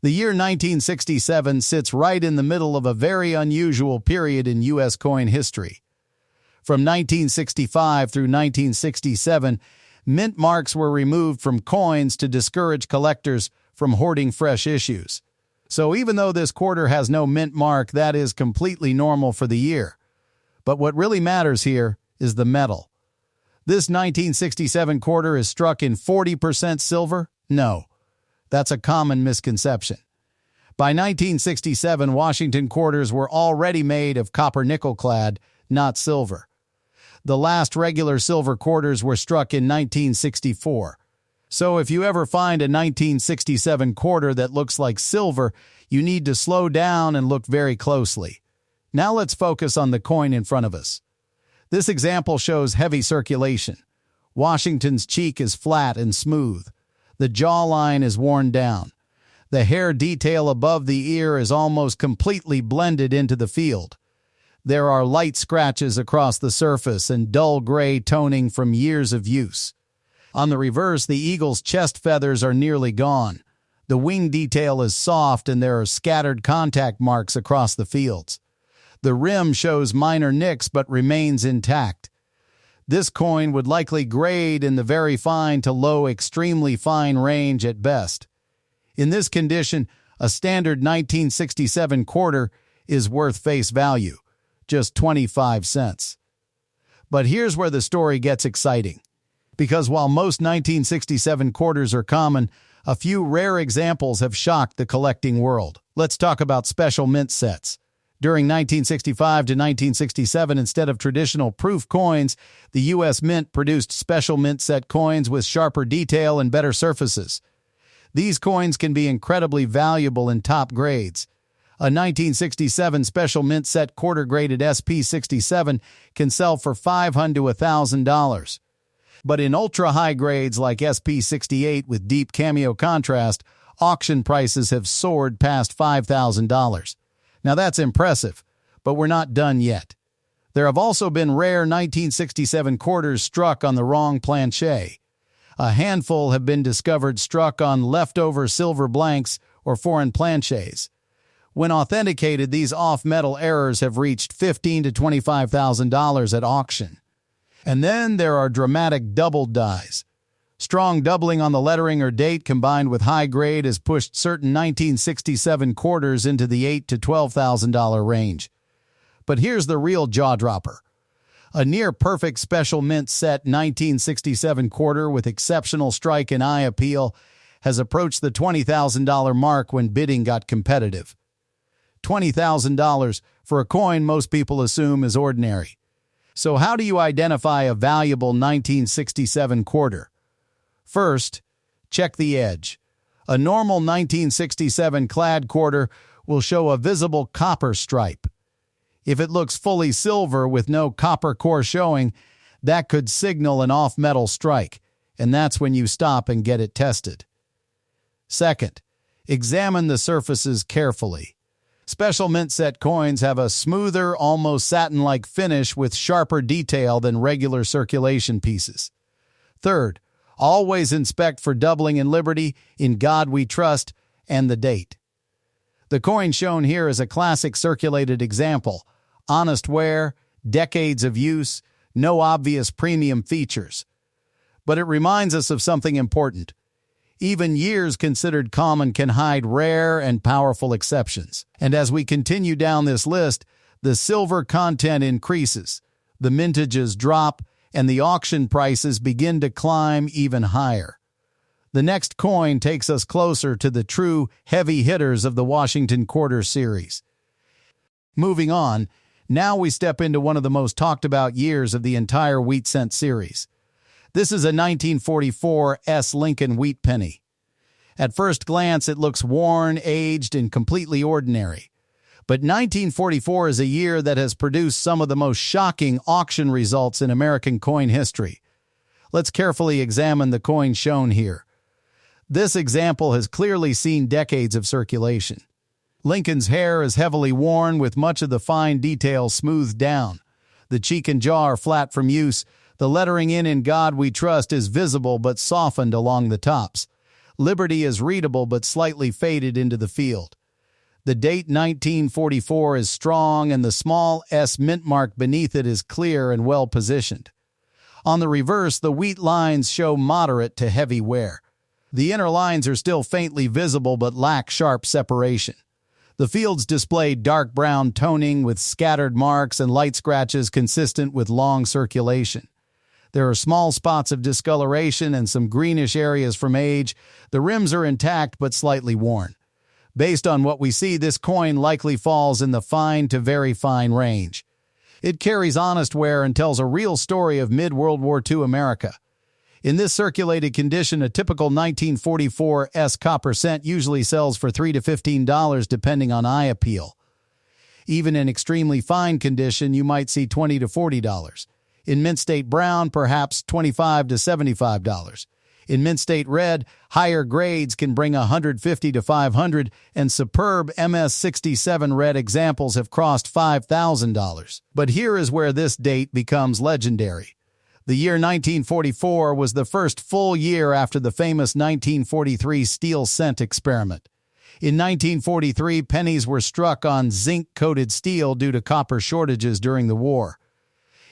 The year 1967 sits right in the middle of a very unusual period in U.S. coin history. From 1965 through 1967, mint marks were removed from coins to discourage collectors from hoarding fresh issues. So even though this quarter has no mint mark, that is completely normal for the year. But what really matters here is the metal. This 1967 quarter is struck in 40% silver? No, that's a common misconception. By 1967, Washington quarters were already made of copper-nickel clad, not silver. The last regular silver quarters were struck in 1964. So if you ever find a 1967 quarter that looks like silver, you need to slow down and look very closely. Now let's focus on the coin in front of us. This example shows heavy circulation. Washington's cheek is flat and smooth. The jawline is worn down. The hair detail above the ear is almost completely blended into the field. There are light scratches across the surface and dull gray toning from years of use. On the reverse, the eagle's chest feathers are nearly gone. The wing detail is soft and there are scattered contact marks across the fields. The rim shows minor nicks but remains intact. This coin would likely grade in the very fine to low extremely fine range at best. In this condition, a standard 1967 quarter is worth face value, just 25 cents. But here's where the story gets exciting. Because while most 1967 quarters are common, a few rare examples have shocked the collecting world. Let's talk about special mint sets. During 1965 to 1967, instead of traditional proof coins, the U.S. Mint produced special mint set coins with sharper detail and better surfaces. These coins can be incredibly valuable in top grades. A 1967 special mint set quarter-graded SP67 can sell for $500 to $1,000. But in ultra-high grades like SP68 with deep cameo contrast, auction prices have soared past $5,000. Now that's impressive, but we're not done yet. There have also been rare 1967 quarters struck on the wrong planchet. A handful have been discovered struck on leftover silver blanks or foreign planchets. When authenticated, these off-metal errors have reached $15,000 to $25,000 at auction. And then there are dramatic doubled dies. Strong doubling on the lettering or date combined with high grade has pushed certain 1967 quarters into the $8,000 to $12,000 range. But here's the real jaw-dropper. A near-perfect special mint set 1967 quarter with exceptional strike and eye appeal has approached the $20,000 mark when bidding got competitive. $20,000 for a coin most people assume is ordinary. So how do you identify a valuable 1967 quarter? First, check the edge. A normal 1967 clad quarter will show a visible copper stripe. If it looks fully silver with no copper core showing, that could signal an off-metal strike, and that's when you stop and get it tested. Second, examine the surfaces carefully. Special mint set coins have a smoother, almost satin-like finish with sharper detail than regular circulation pieces. Third, always inspect for doubling in liberty, in God we trust, and the date. The coin shown here is a classic circulated example. Honest wear, decades of use, no obvious premium features. But it reminds us of something important. Even years considered common can hide rare and powerful exceptions. And as we continue down this list, the silver content increases, the mintages drop, and the auction prices begin to climb even higher. The next coin takes us closer to the true heavy hitters of the Washington Quarter series. Moving on, now we step into one of the most talked about years of the entire wheat cent series. This is a 1944 Lincoln Wheat Penny. At first glance, it looks worn, aged, and completely ordinary. But 1944 is a year that has produced some of the most shocking auction results in American coin history. Let's carefully examine the coin shown here. This example has clearly seen decades of circulation. Lincoln's hair is heavily worn with much of the fine detail smoothed down. The cheek and jaw are flat from use. The lettering "In God We Trust" is visible but softened along the tops. Liberty is readable but slightly faded into the field. The date 1944 is strong, and the small S mint mark beneath it is clear and well positioned. On the reverse, the wheat lines show moderate to heavy wear. The inner lines are still faintly visible but lack sharp separation. The fields display dark brown toning with scattered marks and light scratches consistent with long circulation. There are small spots of discoloration and some greenish areas from age. The rims are intact but slightly worn. Based on what we see, this coin likely falls in the fine to very fine range. It carries honest wear and tells a real story of mid-World War II America. In this circulated condition, a typical 1944 copper cent usually sells for $3 to $15 depending on eye appeal. Even in extremely fine condition, you might see $20 to $40. In mint state brown, perhaps $25 to $75. In mint state red, higher grades can bring $150 to $500, and superb MS67 red examples have crossed $5,000. But here is where this date becomes legendary. The year 1944 was the first full year after the famous 1943 steel cent experiment. In 1943, pennies were struck on zinc-coated steel due to copper shortages during the war.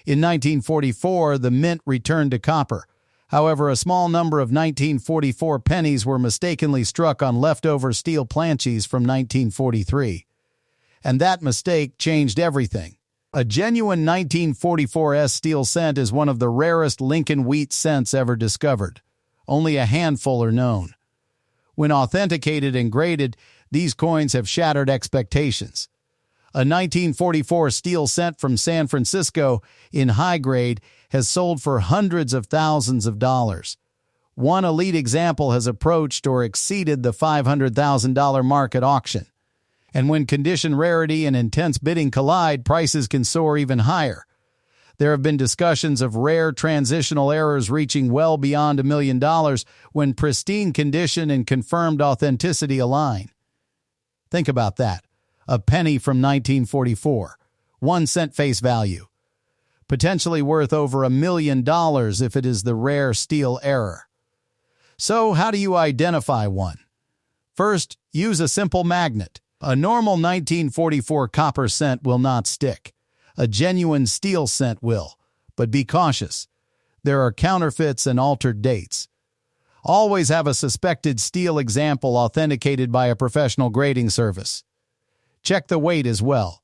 In 1944, the mint returned to copper. However, a small number of 1944 pennies were mistakenly struck on leftover steel planches from 1943. And that mistake changed everything. A genuine 1944 steel cent is one of the rarest Lincoln wheat cents ever discovered. Only a handful are known. When authenticated and graded, these coins have shattered expectations. A 1944 steel cent from San Francisco in high grade has sold for hundreds of thousands of dollars. One elite example has approached or exceeded the $500,000 mark at auction. And when condition rarity and intense bidding collide, prices can soar even higher. There have been discussions of rare transitional errors reaching well beyond $1 million when pristine condition and confirmed authenticity align. Think about that. A penny from 1944, 1 cent face value, potentially worth over $1 million if it is the rare steel error. So how do you identify one? First, use a simple magnet. A normal 1944 copper cent will not stick. A genuine steel cent will, but be cautious. There are counterfeits and altered dates. Always have a suspected steel example authenticated by a professional grading service. Check the weight as well.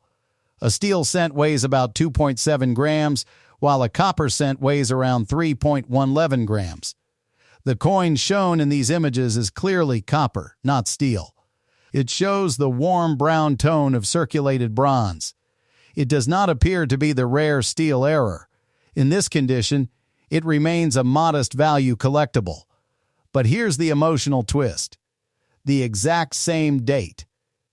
A steel cent weighs about 2.7 grams, while a copper cent weighs around 3.11 grams. The coin shown in these images is clearly copper, not steel. It shows the warm brown tone of circulated bronze. It does not appear to be the rare steel error. In this condition, it remains a modest value collectible. But here's the emotional twist. The exact same date.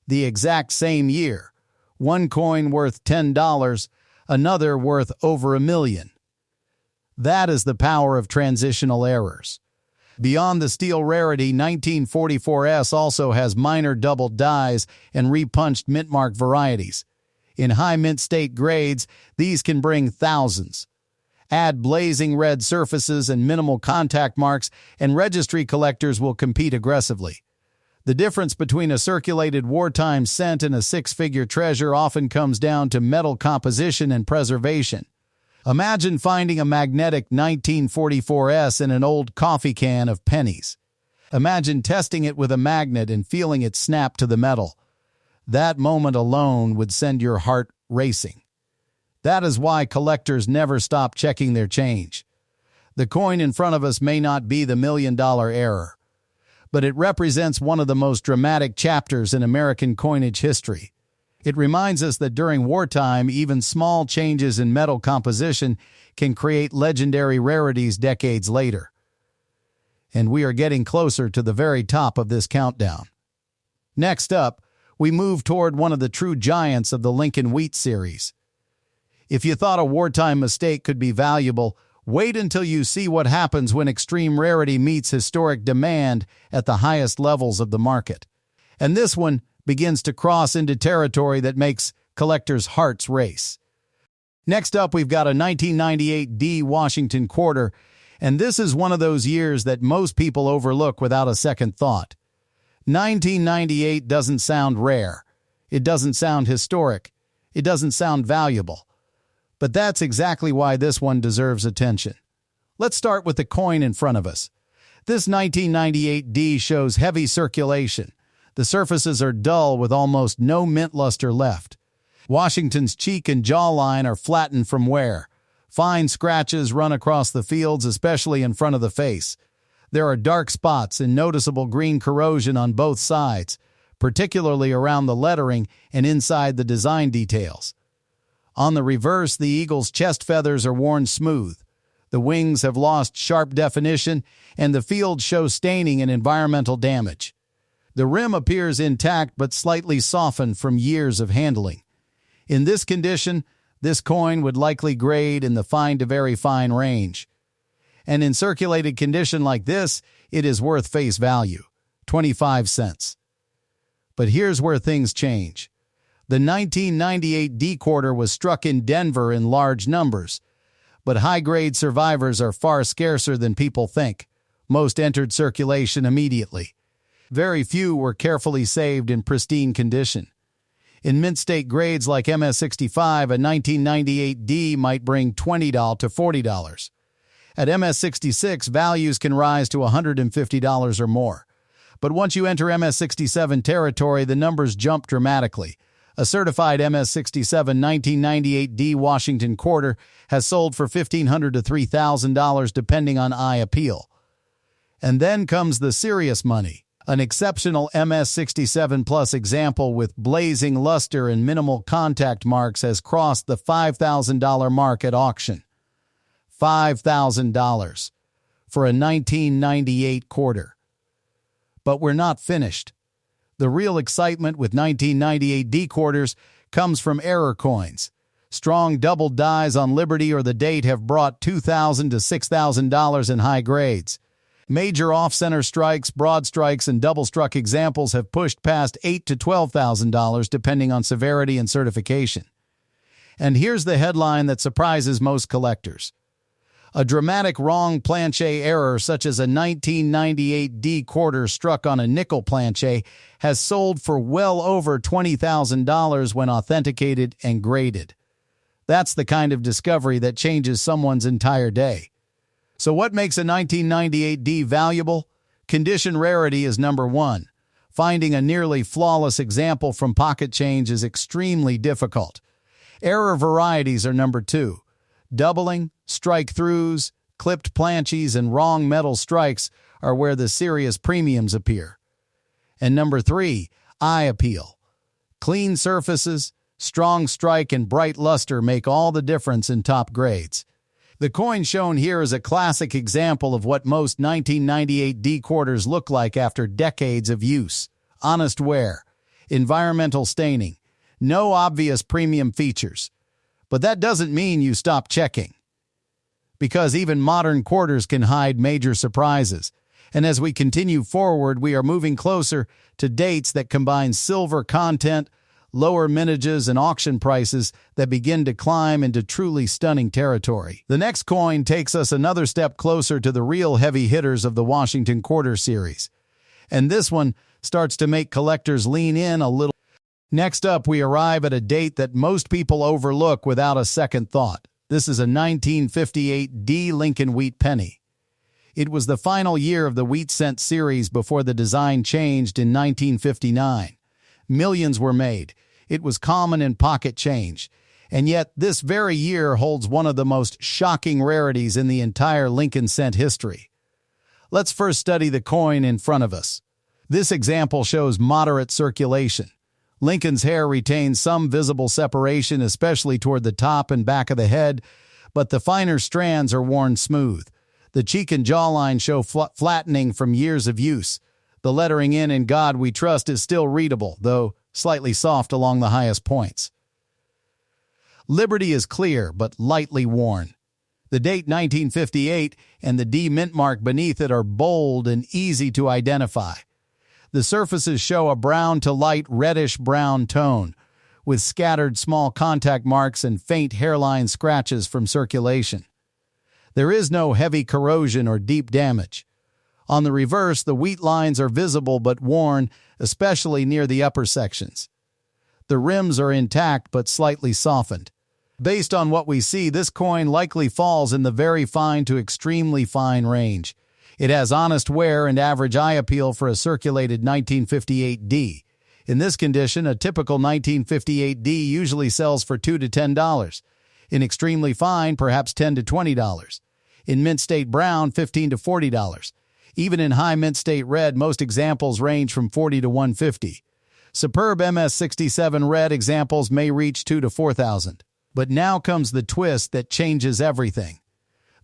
The exact same year. One coin worth $10, another worth over $1 million. That is the power of transitional errors. Beyond the steel rarity, 1944 also has minor double dies and repunched mint mark varieties. In high mint state grades, these can bring thousands. Add blazing red surfaces and minimal contact marks, and registry collectors will compete aggressively. The difference between a circulated wartime cent and a six-figure treasure often comes down to metal composition and preservation. Imagine finding a magnetic 1944 in an old coffee can of pennies. Imagine testing it with a magnet and feeling it snap to the metal. That moment alone would send your heart racing. That is why collectors never stop checking their change. The coin in front of us may not be the million-dollar error, but it represents one of the most dramatic chapters in American coinage history. It reminds us that during wartime, even small changes in metal composition can create legendary rarities decades later. And we are getting closer to the very top of this countdown. Next up, we move toward one of the true giants of the Lincoln Wheat series. If you thought a wartime mistake could be valuable, wait until you see what happens when extreme rarity meets historic demand at the highest levels of the market. And this one begins to cross into territory that makes collectors' hearts race. Next up, we've got a 1998 D Washington quarter, and this is one of those years that most people overlook without a second thought. 1998 doesn't sound rare. It doesn't sound historic. It doesn't sound valuable. But that's exactly why this one deserves attention. Let's start with the coin in front of us. This 1998 D shows heavy circulation. The surfaces are dull with almost no mint luster left. Washington's cheek and jawline are flattened from wear. Fine scratches run across the fields, especially in front of the face. There are dark spots and noticeable green corrosion on both sides, particularly around the lettering and inside the design details. On the reverse, the eagle's chest feathers are worn smooth. The wings have lost sharp definition, and the field shows staining and environmental damage. The rim appears intact but slightly softened from years of handling. In this condition, this coin would likely grade in the fine to very fine range. And in circulated condition like this, it is worth face value, 25 cents. But here's where things change. The 1998 D quarter was struck in Denver in large numbers, but high-grade survivors are far scarcer than people think. Most entered circulation immediately. Very few were carefully saved in pristine condition. In mint state grades like MS65, a 1998 D might bring $20 to $40. At MS66, values can rise to $150 or more. But once you enter MS67 territory, the numbers jump dramatically. A certified MS67 1998 D Washington quarter has sold for $1,500 to $3,000 depending on eye appeal. And then comes the serious money. An exceptional MS67 Plus example with blazing luster and minimal contact marks has crossed the $5,000 mark at auction. $5,000 for a 1998 quarter. But we're not finished. The real excitement with 1998 D quarters comes from error coins. Strong double dies on Liberty or the date have brought $2,000 to $6,000 in high grades. Major off-center strikes, broad strikes, and double-struck examples have pushed past $8,000 to $12,000 depending on severity and certification. And here's the headline that surprises most collectors. A dramatic wrong planchet error such as a 1998 D quarter struck on a nickel planchet has sold for well over $20,000 when authenticated and graded. That's the kind of discovery that changes someone's entire day. So what makes a 1998 D valuable? Condition rarity is number one. Finding a nearly flawless example from pocket change is extremely difficult. Error varieties are number two. Doubling, strike-throughs, clipped planches, and wrong metal strikes are where the serious premiums appear. And number three, eye appeal. Clean surfaces, strong strike, and bright luster make all the difference in top grades. The coin shown here is a classic example of what most 1998 D quarters look like after decades of use. Honest wear, environmental staining, no obvious premium features. But that doesn't mean you stop checking. Because even modern quarters can hide major surprises. And as we continue forward, we are moving closer to dates that combine silver content, lower mintages, and auction prices that begin to climb into truly stunning territory. The next coin takes us another step closer to the real heavy hitters of the Washington Quarter series. And this one starts to make collectors lean in a little. Next up, we arrive at a date that most people overlook without a second thought. This is a 1958 D Lincoln Wheat Penny. It was the final year of the wheat cent series before the design changed in 1959. Millions were made. It was common in pocket change. And yet, this very year holds one of the most shocking rarities in the entire Lincoln cent history. Let's first study the coin in front of us. This example shows moderate circulation. Lincoln's hair retains some visible separation, especially toward the top and back of the head, but the finer strands are worn smooth. The cheek and jawline show flattening from years of use. The lettering "In God We Trust" is still readable, though slightly soft along the highest points. Liberty is clear, but lightly worn. The date 1958 and the D mint mark beneath it are bold and easy to identify. The surfaces show a brown to light reddish-brown tone, with scattered small contact marks and faint hairline scratches from circulation. There is no heavy corrosion or deep damage. On the reverse, the wheat lines are visible but worn, especially near the upper sections. The rims are intact but slightly softened. Based on what we see, this coin likely falls in the very fine to extremely fine range. It has honest wear and average eye appeal for a circulated 1958D. In this condition, a typical 1958D usually sells for $2 to $10. In extremely fine, perhaps $10 to $20. In mint state brown, $15 to $40. Even in high mint state red, most examples range from $40 to $150. Superb MS67 red examples may reach $2,000 to $4,000. But now comes the twist that changes everything.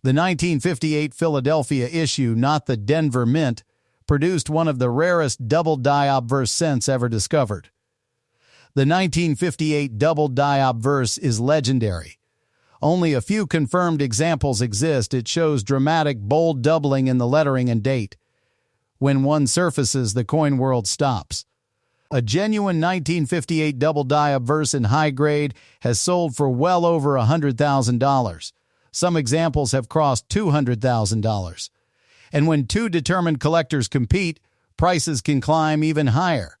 The 1958 Philadelphia issue, not the Denver Mint, produced one of the rarest double-die obverse cents ever discovered. The 1958 double-die obverse is legendary. Only a few confirmed examples exist. It shows dramatic, bold doubling in the lettering and date. When one surfaces, the coin world stops. A genuine 1958 double-die obverse in high grade has sold for well over $100,000. Some examples have crossed $200,000. And when two determined collectors compete, prices can climb even higher.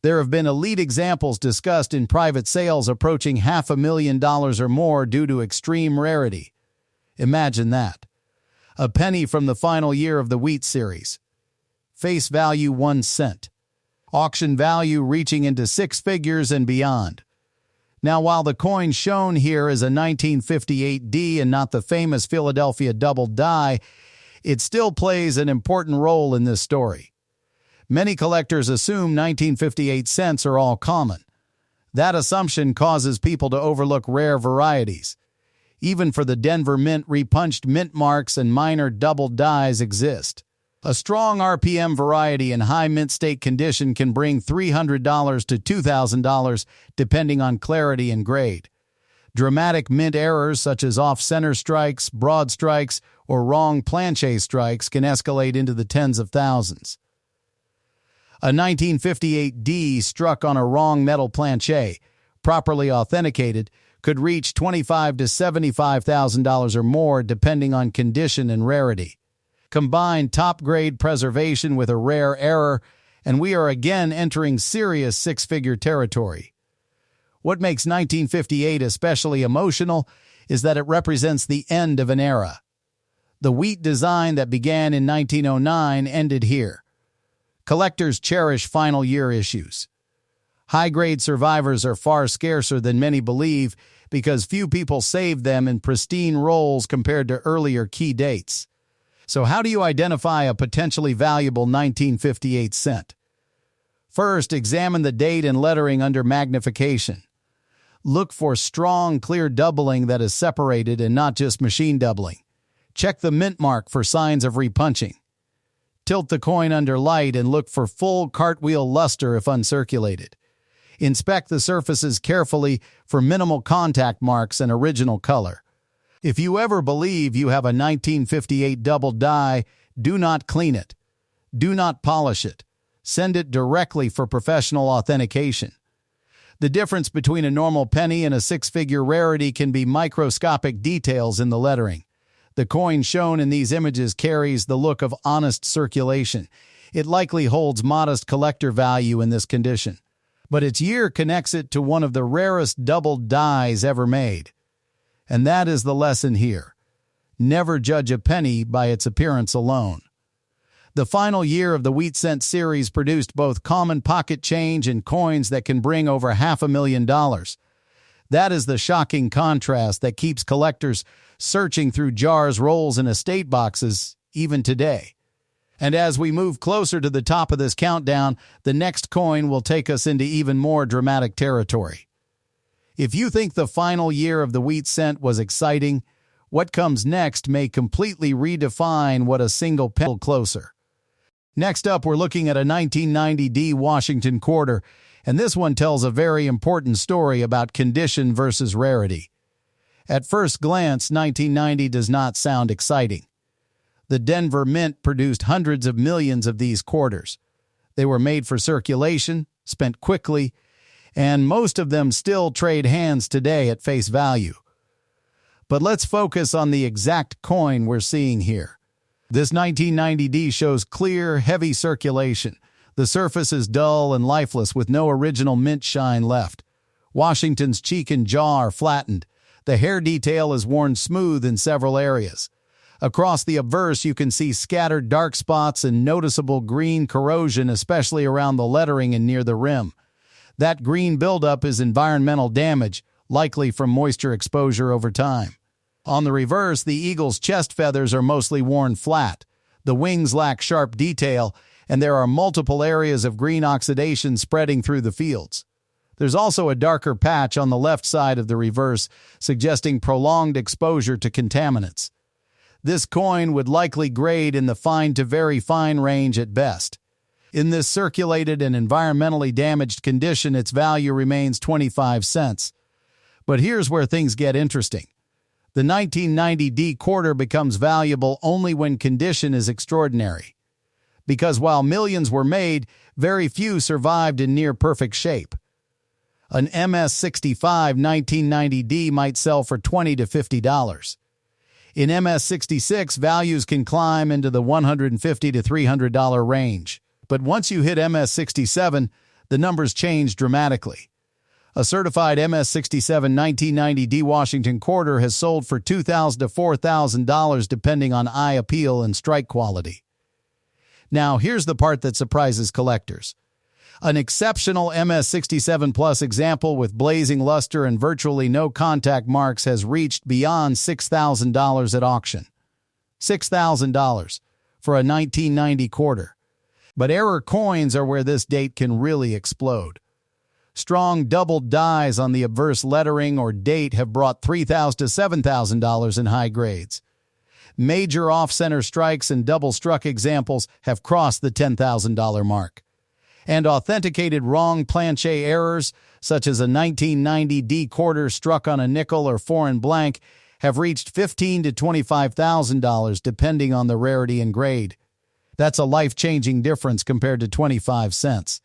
There have been elite examples discussed in private sales approaching $500,000 or more due to extreme rarity. Imagine that. A penny from the final year of the wheat series. Face value 1 cent. Auction value reaching into six figures and beyond. Now, while the coin shown here is a 1958D and not the famous Philadelphia double die, it still plays an important role in this story. Many collectors assume 1958 cents are all common. That assumption causes people to overlook rare varieties. Even for the Denver Mint, repunched mint marks and minor double dies exist. A strong RPM variety in high mint state condition can bring $300 to $2,000 depending on clarity and grade. Dramatic mint errors such as off-center strikes, broad strikes, or wrong planchet strikes can escalate into the tens of thousands. A 1958D struck on a wrong metal planchet, properly authenticated, could reach $25,000 to $75,000 or more depending on condition and rarity. Combine top-grade preservation with a rare error, and we are again entering serious six-figure territory. What makes 1958 especially emotional is that it represents the end of an era. The wheat design that began in 1909 ended here. Collectors cherish final year issues. High-grade survivors are far scarcer than many believe because few people saved them in pristine rolls compared to earlier key dates. So how do you identify a potentially valuable 1958 cent? First, examine the date and lettering under magnification. Look for strong, clear doubling that is separated and not just machine doubling. Check the mint mark for signs of repunching. Tilt the coin under light and look for full cartwheel luster if uncirculated. Inspect the surfaces carefully for minimal contact marks and original color. If you ever believe you have a 1958 double die, do not clean it. Do not polish it. Send it directly for professional authentication. The difference between a normal penny and a six-figure rarity can be microscopic details in the lettering. The coin shown in these images carries the look of honest circulation. It likely holds modest collector value in this condition. But its year connects it to one of the rarest double dies ever made. And that is the lesson here. Never judge a penny by its appearance alone. The final year of the Wheat Cent series produced both common pocket change and coins that can bring over $500,000. That is the shocking contrast that keeps collectors searching through jars, rolls, and estate boxes even today. And as we move closer to the top of this countdown, the next coin will take us into even more dramatic territory. If you think the final year of the Wheat Cent was exciting, what comes next may completely redefine what a single penny closer. Next up, we're looking at a 1990D Washington quarter, and this one tells a very important story about condition versus rarity. At first glance, 1990 does not sound exciting. The Denver Mint produced hundreds of millions of these quarters. They were made for circulation, spent quickly, and most of them still trade hands today at face value. But let's focus on the exact coin we're seeing here. This 1990D shows clear, heavy circulation. The surface is dull and lifeless with no original mint shine left. Washington's cheek and jaw are flattened. The hair detail is worn smooth in several areas. Across the obverse, you can see scattered dark spots and noticeable green corrosion, especially around the lettering and near the rim. That green buildup is environmental damage, likely from moisture exposure over time. On the reverse, the eagle's chest feathers are mostly worn flat. The wings lack sharp detail, and there are multiple areas of green oxidation spreading through the fields. There's also a darker patch on the left side of the reverse, suggesting prolonged exposure to contaminants. This coin would likely grade in the fine to very fine range at best. In this circulated and environmentally damaged condition, its value remains 25 cents. But here's where things get interesting. The 1990D quarter becomes valuable only when condition is extraordinary. Because while millions were made, very few survived in near-perfect shape. An MS65 1990D might sell for $20 to $50. In MS66, values can climb into the $150 to $300 range. But once you hit MS67, the numbers change dramatically. A certified MS67 1990D Washington quarter has sold for $2,000 to $4,000 depending on eye appeal and strike quality. Now, here's the part that surprises collectors. An exceptional MS67 Plus example with blazing luster and virtually no contact marks has reached beyond $6,000 at auction. $6,000 for a 1990 quarter. But error coins are where this date can really explode. Strong doubled dies on the obverse lettering or date have brought $3,000 to $7,000 in high grades. Major off-center strikes and double-struck examples have crossed the $10,000 mark. And authenticated wrong planchet errors, such as a 1990D quarter struck on a nickel or foreign blank, have reached $15,000 to $25,000 depending on the rarity and grade. That's a life-changing difference compared to 25 cents.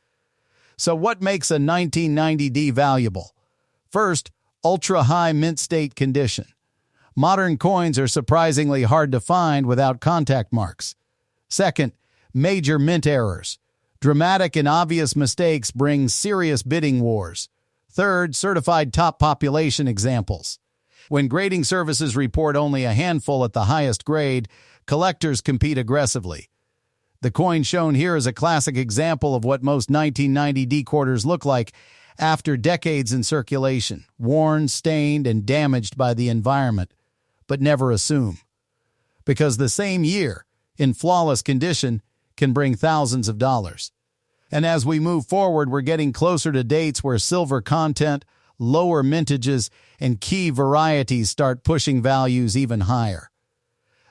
So what makes a 1990D valuable? First, ultra-high mint state condition. Modern coins are surprisingly hard to find without contact marks. Second, major mint errors. Dramatic and obvious mistakes bring serious bidding wars. Third, certified top population examples. When grading services report only a handful at the highest grade, collectors compete aggressively. The coin shown here is a classic example of what most 1990D quarters look like after decades in circulation, worn, stained, and damaged by the environment, but never assume. Because the same year, in flawless condition, can bring thousands of dollars. And as we move forward, we're getting closer to dates where silver content, lower mintages, and key varieties start pushing values even higher.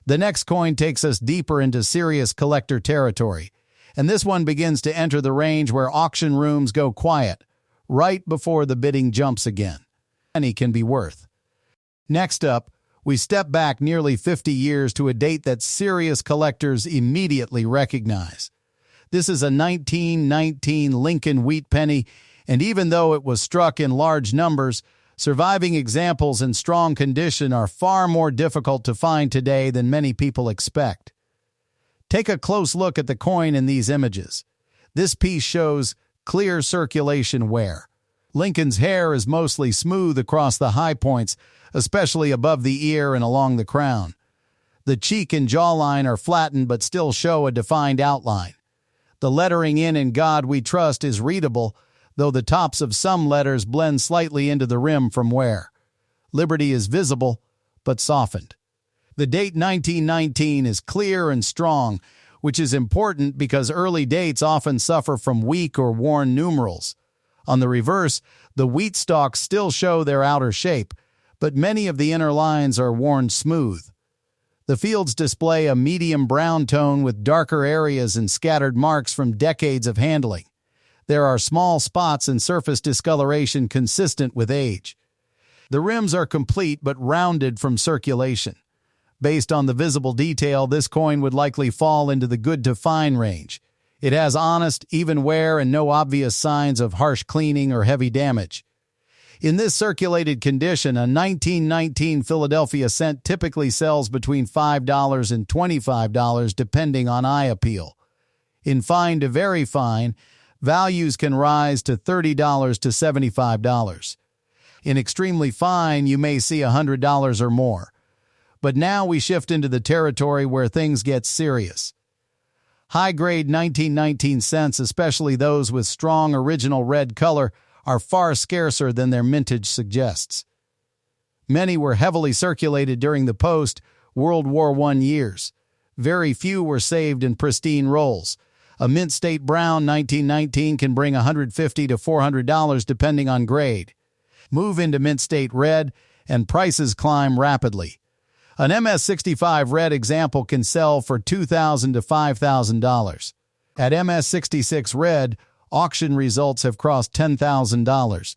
The next coin takes us deeper into serious collector territory, and this one begins to enter the range where auction rooms go quiet, right before the bidding jumps again. Any can be worth. Next up, we step back nearly 50 years to a date that serious collectors immediately recognize. This is a 1919 Lincoln Wheat Penny, and even though it was struck in large numbers, surviving examples in strong condition are far more difficult to find today than many people expect. Take a close look at the coin in these images. This piece shows clear circulation wear. Lincoln's hair is mostly smooth across the high points, especially above the ear and along the crown. The cheek and jawline are flattened but still show a defined outline. The lettering "In God We Trust" is readable, though the tops of some letters blend slightly into the rim from wear. Liberty is visible, but softened. The date 1919 is clear and strong, which is important because early dates often suffer from weak or worn numerals. On the reverse, the wheat stalks still show their outer shape, but many of the inner lines are worn smooth. The fields display a medium brown tone with darker areas and scattered marks from decades of handling. There are small spots and surface discoloration consistent with age. The rims are complete but rounded from circulation. Based on the visible detail, this coin would likely fall into the good to fine range. It has honest, even wear and no obvious signs of harsh cleaning or heavy damage. In this circulated condition, a 1919 Philadelphia cent typically sells between $5 and $25 depending on eye appeal. In fine to very fine, values can rise to $30 to $75. In extremely fine, you may see $100 or more. But now we shift into the territory where things get serious. High-grade 1919 cents, especially those with strong original red color, are far scarcer than their mintage suggests. Many were heavily circulated during the post-World War I years. Very few were saved in pristine rolls. A mint state brown 1919 can bring $150 to $400 depending on grade. Move into mint state red, and prices climb rapidly. An MS65 red example can sell for $2,000 to $5,000. At MS66 red, auction results have crossed $10,000.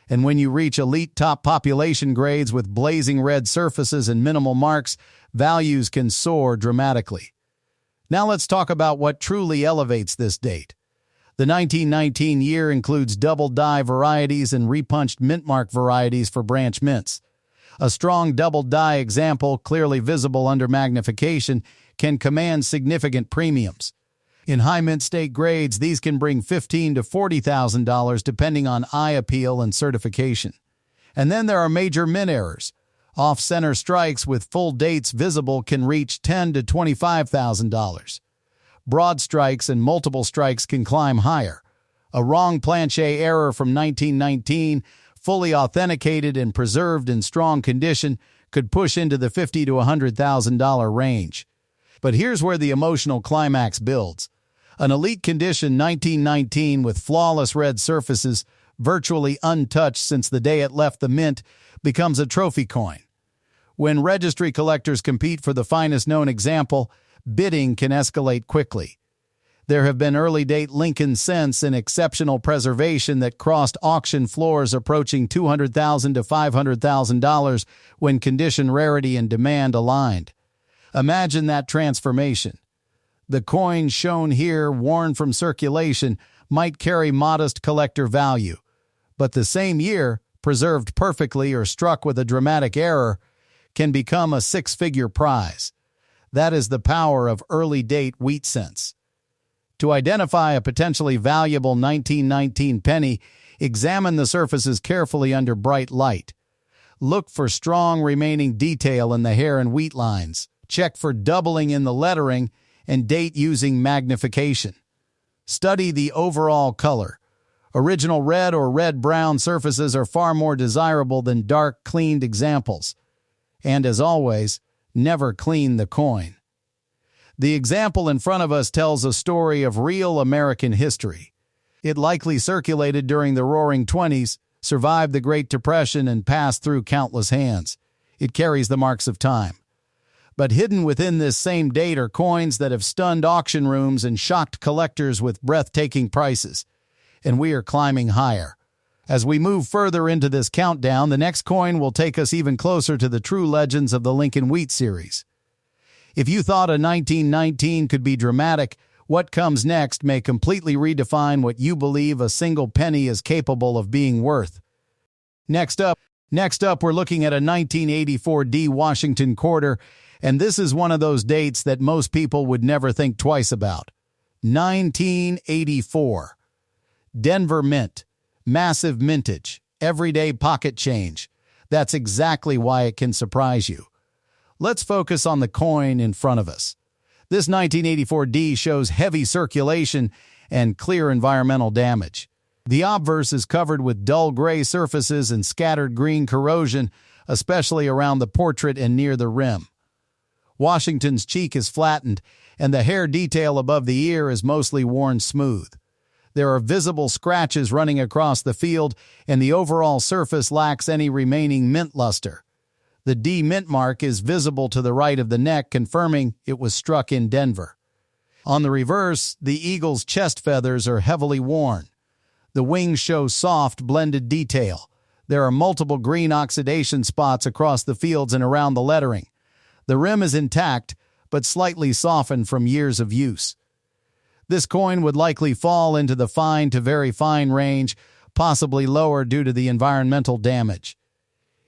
And when you reach elite top population grades with blazing red surfaces and minimal marks, values can soar dramatically. Now let's talk about what truly elevates this date. The 1919 year includes double die varieties and repunched mint mark varieties for branch mints. A strong double die example, clearly visible under magnification, can command significant premiums. In high mint state grades, these can bring $15,000 to $40,000 depending on eye appeal and certification. And then there are major mint errors. Off-center strikes with full dates visible can reach $10,000 to $25,000. Broad strikes and multiple strikes can climb higher. A wrong planchet error from 1919, fully authenticated and preserved in strong condition, could push into the $50,000 to $100,000 range. But here's where the emotional climax builds. An elite condition 1919 with flawless red surfaces, virtually untouched since the day it left the mint, becomes a trophy coin. When registry collectors compete for the finest known example, bidding can escalate quickly. There have been early-date Lincoln cents in exceptional preservation that crossed auction floors approaching $200,000 to $500,000 when condition, rarity, and demand aligned. Imagine that transformation. The coin shown here, worn from circulation, might carry modest collector value, but the same year, preserved perfectly or struck with a dramatic error, can become a six-figure prize. That is the power of early-date wheat cents. To identify a potentially valuable 1919 penny, examine the surfaces carefully under bright light. Look for strong remaining detail in the hair and wheat lines. Check for doubling in the lettering and date using magnification. Study the overall color. Original red or red-brown surfaces are far more desirable than dark, cleaned examples. And as always, never clean the coin. The example in front of us tells a story of real American history. It likely circulated during the Roaring '20s, survived the Great Depression, and passed through countless hands. It carries the marks of time. But hidden within this same date are coins that have stunned auction rooms and shocked collectors with breathtaking prices. And we are climbing higher. As we move further into this countdown, the next coin will take us even closer to the true legends of the Lincoln Wheat series. If you thought a 1919 could be dramatic, what comes next may completely redefine what you believe a single penny is capable of being worth. Next up, we're looking at a 1984 D Washington quarter, and this is one of those dates that most people would never think twice about. 1984. Denver Mint. Massive mintage. Everyday pocket change. That's exactly why it can surprise you. Let's focus on the coin in front of us. This 1984D shows heavy circulation and clear environmental damage. The obverse is covered with dull gray surfaces and scattered green corrosion, especially around the portrait and near the rim. Washington's cheek is flattened, and the hair detail above the ear is mostly worn smooth. There are visible scratches running across the field, and the overall surface lacks any remaining mint luster. The D mint mark is visible to the right of the neck, confirming it was struck in Denver. On the reverse, the eagle's chest feathers are heavily worn. The wings show soft, blended detail. There are multiple green oxidation spots across the fields and around the lettering. The rim is intact, but slightly softened from years of use. This coin would likely fall into the fine to very fine range, possibly lower due to the environmental damage.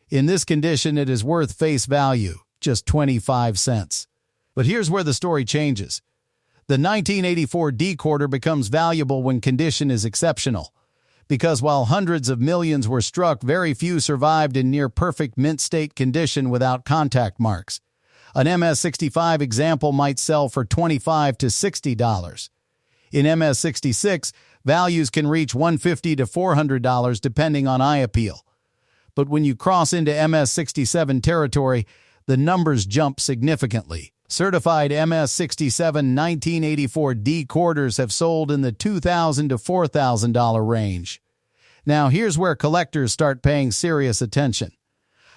In this condition, it is worth face value, just 25 cents. But here's where the story changes. The 1984 D quarter becomes valuable when condition is exceptional, because while hundreds of millions were struck, very few survived in near-perfect mint state condition without contact marks. An MS65 example might sell for $25 to $60. In MS66, values can reach $150 to $400 depending on eye appeal. But when you cross into MS67 territory, the numbers jump significantly. Certified MS67 1984 D quarters have sold in the $2,000 to $4,000 range. Now here's where collectors start paying serious attention.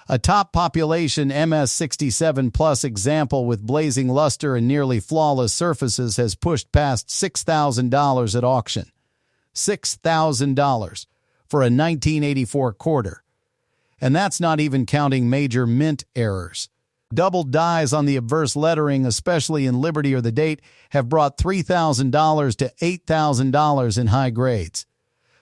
A top population MS67 Plus example with blazing luster and nearly flawless surfaces has pushed past $6,000 at auction. $6,000 for a 1984 quarter. And that's not even counting major mint errors. Double dies on the obverse lettering, especially in Liberty or the date, have brought $3,000 to $8,000 in high grades.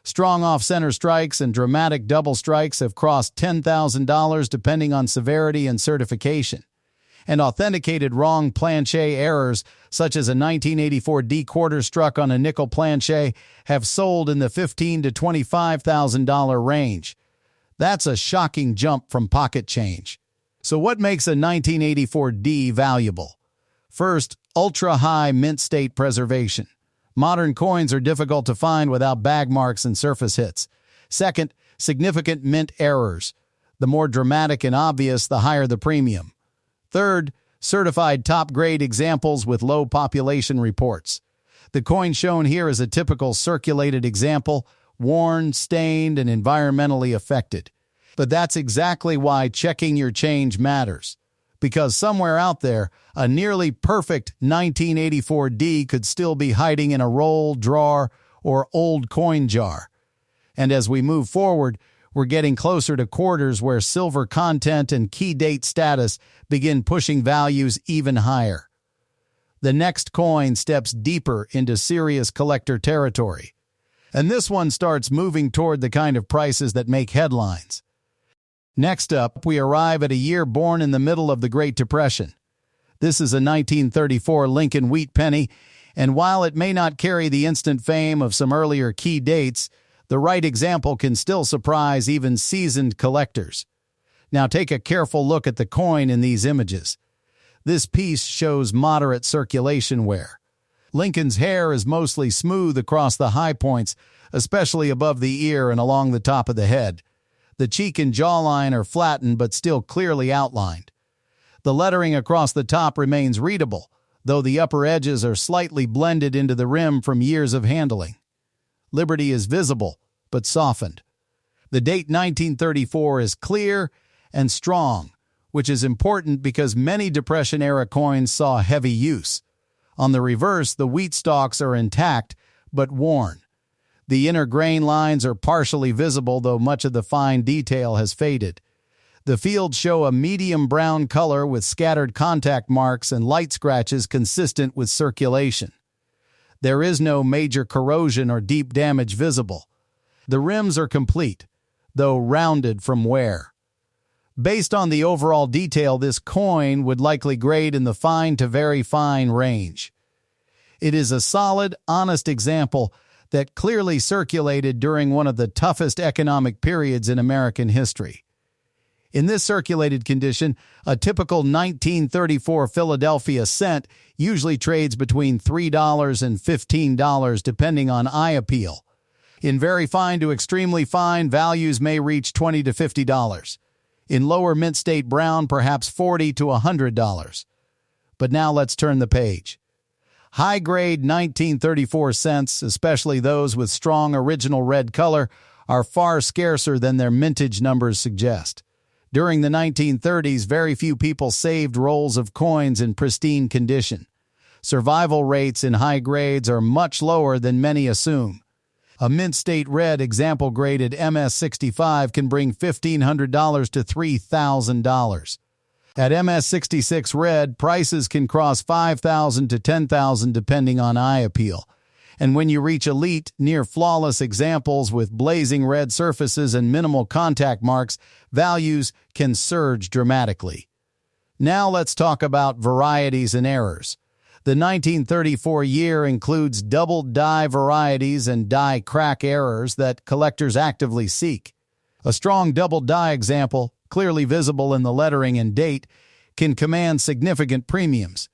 Strong off-center strikes and dramatic double strikes have crossed $10,000 depending on severity and certification. And authenticated wrong planchet errors, such as a 1984 D quarter struck on a nickel planchet, have sold in the $15,000 to $25,000 range. That's a shocking jump from pocket change. So what makes a 1984 D valuable? First, ultra-high mint state preservation. Modern coins are difficult to find without bag marks and surface hits. Second, significant mint errors. The more dramatic and obvious, the higher the premium. Third, certified top-grade examples with low population reports. The coin shown here is a typical circulated example, worn, stained, and environmentally affected. But that's exactly why checking your change matters. Because somewhere out there, a nearly perfect 1984 D could still be hiding in a roll, drawer, or old coin jar. And as we move forward, we're getting closer to quarters where silver content and key date status begin pushing values even higher. The next coin steps deeper into serious collector territory. And this one starts moving toward the kind of prices that make headlines. Next up, we arrive at a year born in the middle of the Great Depression. This is a 1934 Lincoln Wheat Penny, and while it may not carry the instant fame of some earlier key dates, the right example can still surprise even seasoned collectors. Now take a careful look at the coin in these images. This piece shows moderate circulation wear. Lincoln's hair is mostly smooth across the high points, especially above the ear and along the top of the head. The cheek and jawline are flattened but still clearly outlined. The lettering across the top remains readable, though the upper edges are slightly blended into the rim from years of handling. Liberty is visible, but softened. The date 1934 is clear and strong, which is important because many Depression-era coins saw heavy use. On the reverse, the wheat stalks are intact, but worn. The inner grain lines are partially visible, though much of the fine detail has faded. The fields show a medium brown color with scattered contact marks and light scratches consistent with circulation. There is no major corrosion or deep damage visible. The rims are complete, though rounded from wear. Based on the overall detail, this coin would likely grade in the fine to very fine range. It is a solid, honest example that clearly circulated during one of the toughest economic periods in American history. In this circulated condition, a typical 1934 Philadelphia cent usually trades between $3 and $15 depending on eye appeal. In very fine to extremely fine, values may reach $20 to $50. In lower mint state brown, perhaps $40 to $100. But now let's turn the page. High-grade 1934 cents, especially those with strong original red color, are far scarcer than their mintage numbers suggest. During the 1930s, very few people saved rolls of coins in pristine condition. Survival rates in high grades are much lower than many assume. A mint state red example graded MS65 can bring $1,500 to $3,000. At MS66 red, prices can cross $5,000 to $10,000 depending on eye appeal. And when you reach elite, near-flawless examples with blazing red surfaces and minimal contact marks, values can surge dramatically. Now let's talk about varieties and errors. The 1934 year includes double die varieties and die crack errors that collectors actively seek. A strong double die example, clearly visible in the lettering and date, can command significant premiums.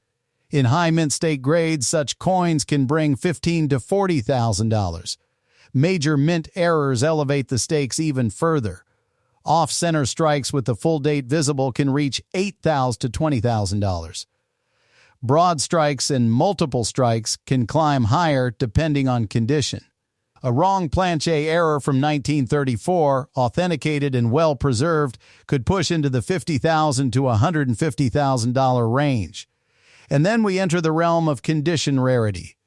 In high mint state grades, such coins can bring $15,000 to $40,000. Major mint errors elevate the stakes even further. Off-center strikes with the full date visible can reach $8,000 to $20,000. Broad strikes and multiple strikes can climb higher depending on condition. A wrong planchet error from 1934, authenticated and well preserved, could push into the $50,000 to $150,000 range. And then we enter the realm of condition rarity.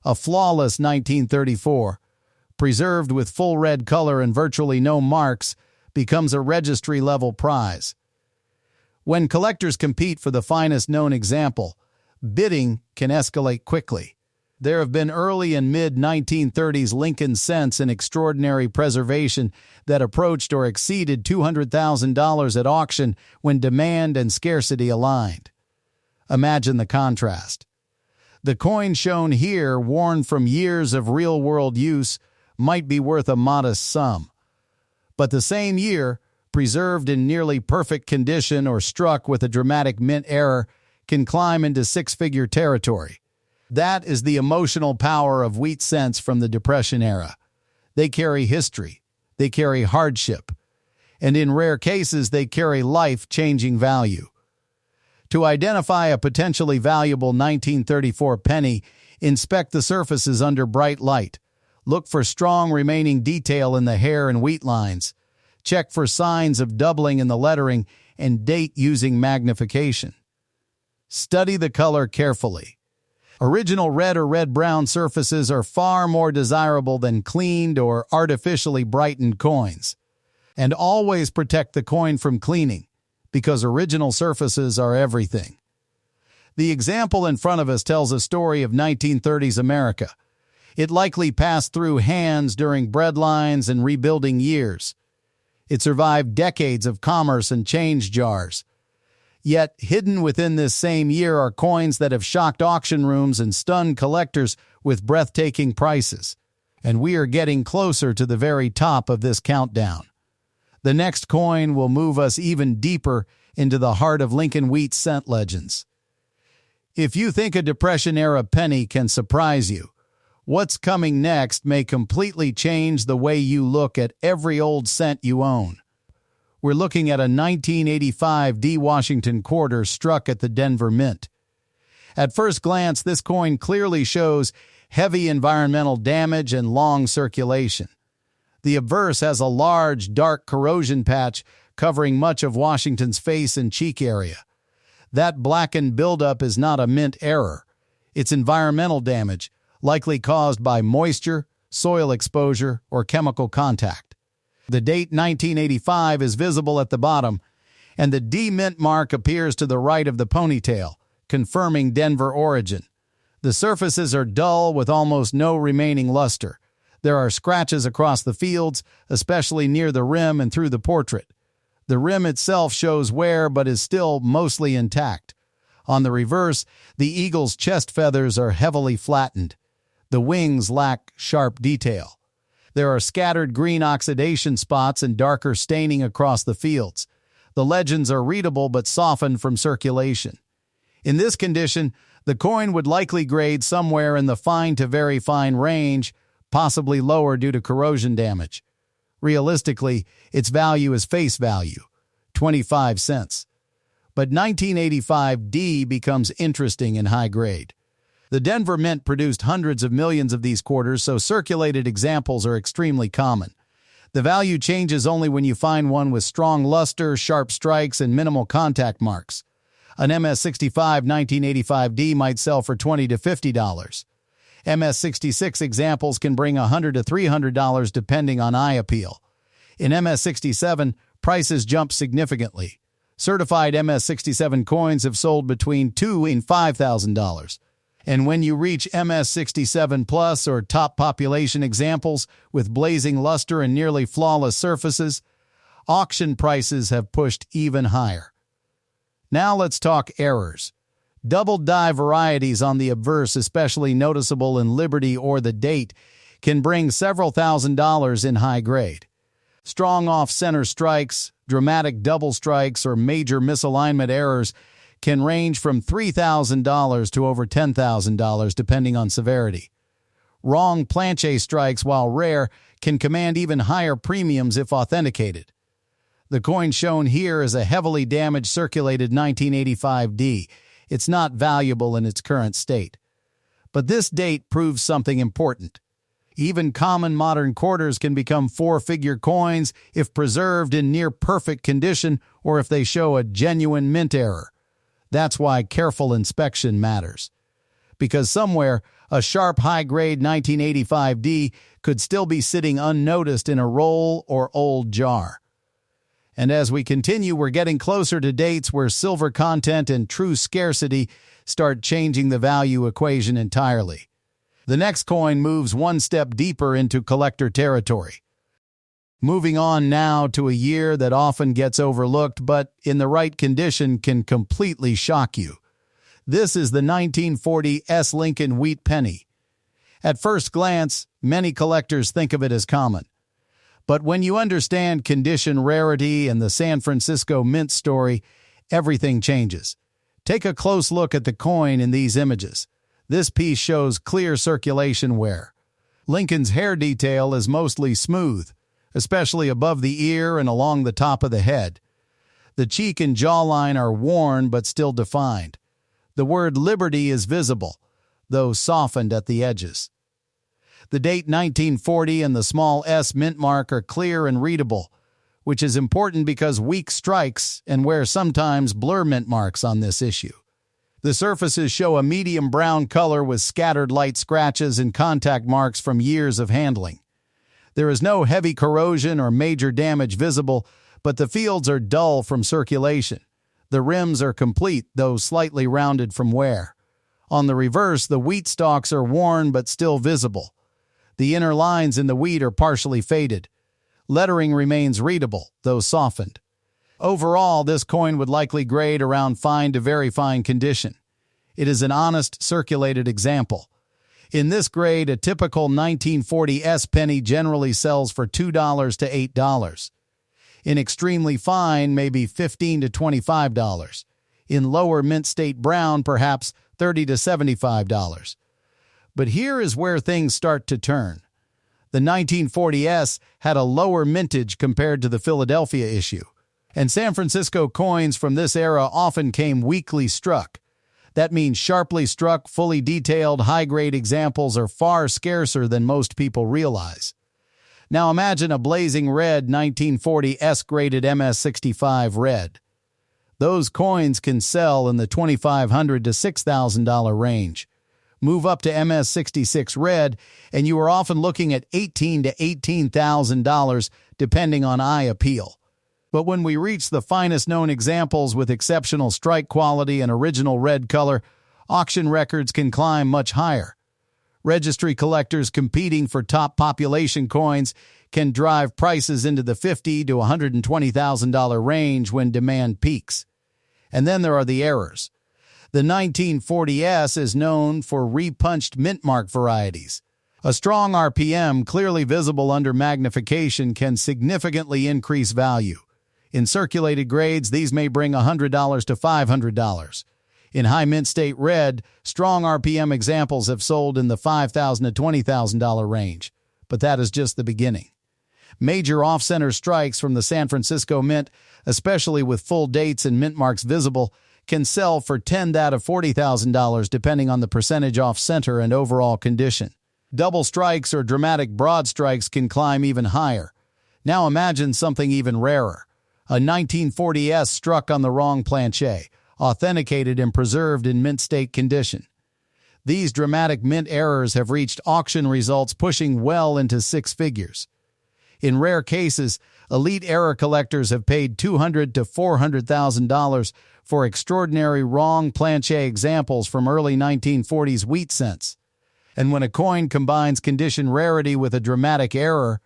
A flawless 1934, preserved with full red color and virtually no marks, becomes a registry-level prize. When collectors compete for the finest known example, bidding can escalate quickly. There have been early and mid-1930s Lincoln cents in extraordinary preservation that approached or exceeded $200,000 at auction when demand and scarcity aligned. Imagine the contrast. The coin shown here, worn from years of real-world use, might be worth a modest sum. But the same year, preserved in nearly perfect condition or struck with a dramatic mint error, can climb into six-figure territory. That is the emotional power of wheat cents from the Depression era. They carry history, they carry hardship, and in rare cases they carry life-changing value. To identify a potentially valuable 1934 penny, inspect the surfaces under bright light. Look for strong remaining detail in the hair and wheat lines. Check for signs of doubling in the lettering and date using magnification. Study the color carefully. Original red or red-brown surfaces are far more desirable than cleaned or artificially brightened coins. And always protect the coin from cleaning, because original surfaces are everything. The example in front of us tells a story of 1930s America. It likely passed through hands during breadlines and rebuilding years. It survived decades of commerce and change jars. Yet, hidden within this same year are coins that have shocked auction rooms and stunned collectors with breathtaking prices. And we are getting closer to the very top of this countdown. The next coin will move us even deeper into the heart of Lincoln Wheat cent legends. If you think a Depression-era penny can surprise you, what's coming next may completely change the way you look at every old cent you own. We're looking at a 1985 D. Washington quarter struck at the Denver Mint. At first glance, this coin clearly shows heavy environmental damage and long circulation. The obverse has a large, dark corrosion patch covering much of Washington's face and cheek area. That blackened buildup is not a mint error. It's environmental damage, likely caused by moisture, soil exposure, or chemical contact. The date 1985 is visible at the bottom, and the D mint mark appears to the right of the ponytail, confirming Denver origin. The surfaces are dull with almost no remaining luster. There are scratches across the fields, especially near the rim and through the portrait. The rim itself shows wear but is still mostly intact. On the reverse, the eagle's chest feathers are heavily flattened. The wings lack sharp detail. There are scattered green oxidation spots and darker staining across the fields. The legends are readable but softened from circulation. In this condition, the coin would likely grade somewhere in the fine to very fine range, possibly lower due to corrosion damage. Realistically, its value is face value, 25 cents. But 1985D becomes interesting in high grade. The Denver Mint produced hundreds of millions of these quarters, so circulated examples are extremely common. The value changes only when you find one with strong luster, sharp strikes, and minimal contact marks. An MS65 1985D might sell for $20 to $50. MS66 examples can bring $100 to $300 depending on eye appeal. In MS67, prices jump significantly. Certified MS67 coins have sold between $2,000 and $5,000. And when you reach MS67 Plus or top population examples with blazing luster and nearly flawless surfaces, auction prices have pushed even higher. Now let's talk errors. Double die varieties on the obverse, especially noticeable in Liberty or the date, can bring several $1,000s in high grade. Strong off-center strikes, dramatic double strikes, or major misalignment errors can range from $3,000 to over $10,000 depending on severity. Wrong planchet strikes, while rare, can command even higher premiums if authenticated. The coin shown here is a heavily damaged circulated 1985D. It's not valuable in its current state. But this date proves something important. Even common modern quarters can become four-figure coins if preserved in near-perfect condition or if they show a genuine mint error. That's why careful inspection matters. Because somewhere, a sharp high-grade 1985D could still be sitting unnoticed in a roll or old jar. And as we continue, we're getting closer to dates where silver content and true scarcity start changing the value equation entirely. The next coin moves one step deeper into collector territory. Moving on now to a year that often gets overlooked, but in the right condition can completely shock you. This is the 1940 Lincoln Wheat Penny. At first glance, many collectors think of it as common. But when you understand condition, rarity, and the San Francisco Mint story, everything changes. Take a close look at the coin in these images. This piece shows clear circulation wear. Lincoln's hair detail is mostly smooth, especially above the ear and along the top of the head. The cheek and jawline are worn but still defined. The word Liberty is visible, though softened at the edges. The date 1940 and the small S mint mark are clear and readable, which is important because weak strikes and wear sometimes blur mint marks on this issue. The surfaces show a medium brown color with scattered light scratches and contact marks from years of handling. There is no heavy corrosion or major damage visible, but the fields are dull from circulation. The rims are complete, though slightly rounded from wear. On the reverse, the wheat stalks are worn but still visible. The inner lines in the wheat are partially faded. Lettering remains readable, though softened. Overall, this coin would likely grade around fine to very fine condition. It is an honest, circulated example. In this grade, a typical 1940 S penny generally sells for $2 to $8. In extremely fine, maybe $15 to $25. In lower mint state brown, perhaps $30 to $75. But here is where things start to turn. The 1940S had a lower mintage compared to the Philadelphia issue, and San Francisco coins from this era often came weakly struck. That means sharply struck, fully detailed, high-grade examples are far scarcer than most people realize. Now imagine a blazing red 1940 S-graded MS65 red. Those coins can sell in the $2,500 to $6,000 range. Move up to MS66 red, and you are often looking at $18,000 to $18,000 depending on eye appeal. But when we reach the finest known examples with exceptional strike quality and original red color, auction records can climb much higher. Registry collectors competing for top population coins can drive prices into the $50,000 to $120,000 range when demand peaks. And then there are the errors. The 1940S is known for repunched mint mark varieties. A strong RPM, clearly visible under magnification, can significantly increase value. In circulated grades, these may bring $100 to $500. In high mint state red, strong RPM examples have sold in the $5,000 to $20,000 range, but that is just the beginning. Major off-center strikes from the San Francisco Mint, especially with full dates and mint marks visible, can sell for $10,000 to $40,000 depending on the percentage off-center and overall condition. Double strikes or dramatic broad strikes can climb even higher. Now imagine something even rarer. A 1940S struck on the wrong planchet, authenticated and preserved in mint state condition. These dramatic mint errors have reached auction results pushing well into six figures. In rare cases, elite error collectors have paid $200,000 to $400,000 for extraordinary wrong planchet examples from early 1940s wheat cents. And when a coin combines condition rarity with a dramatic error,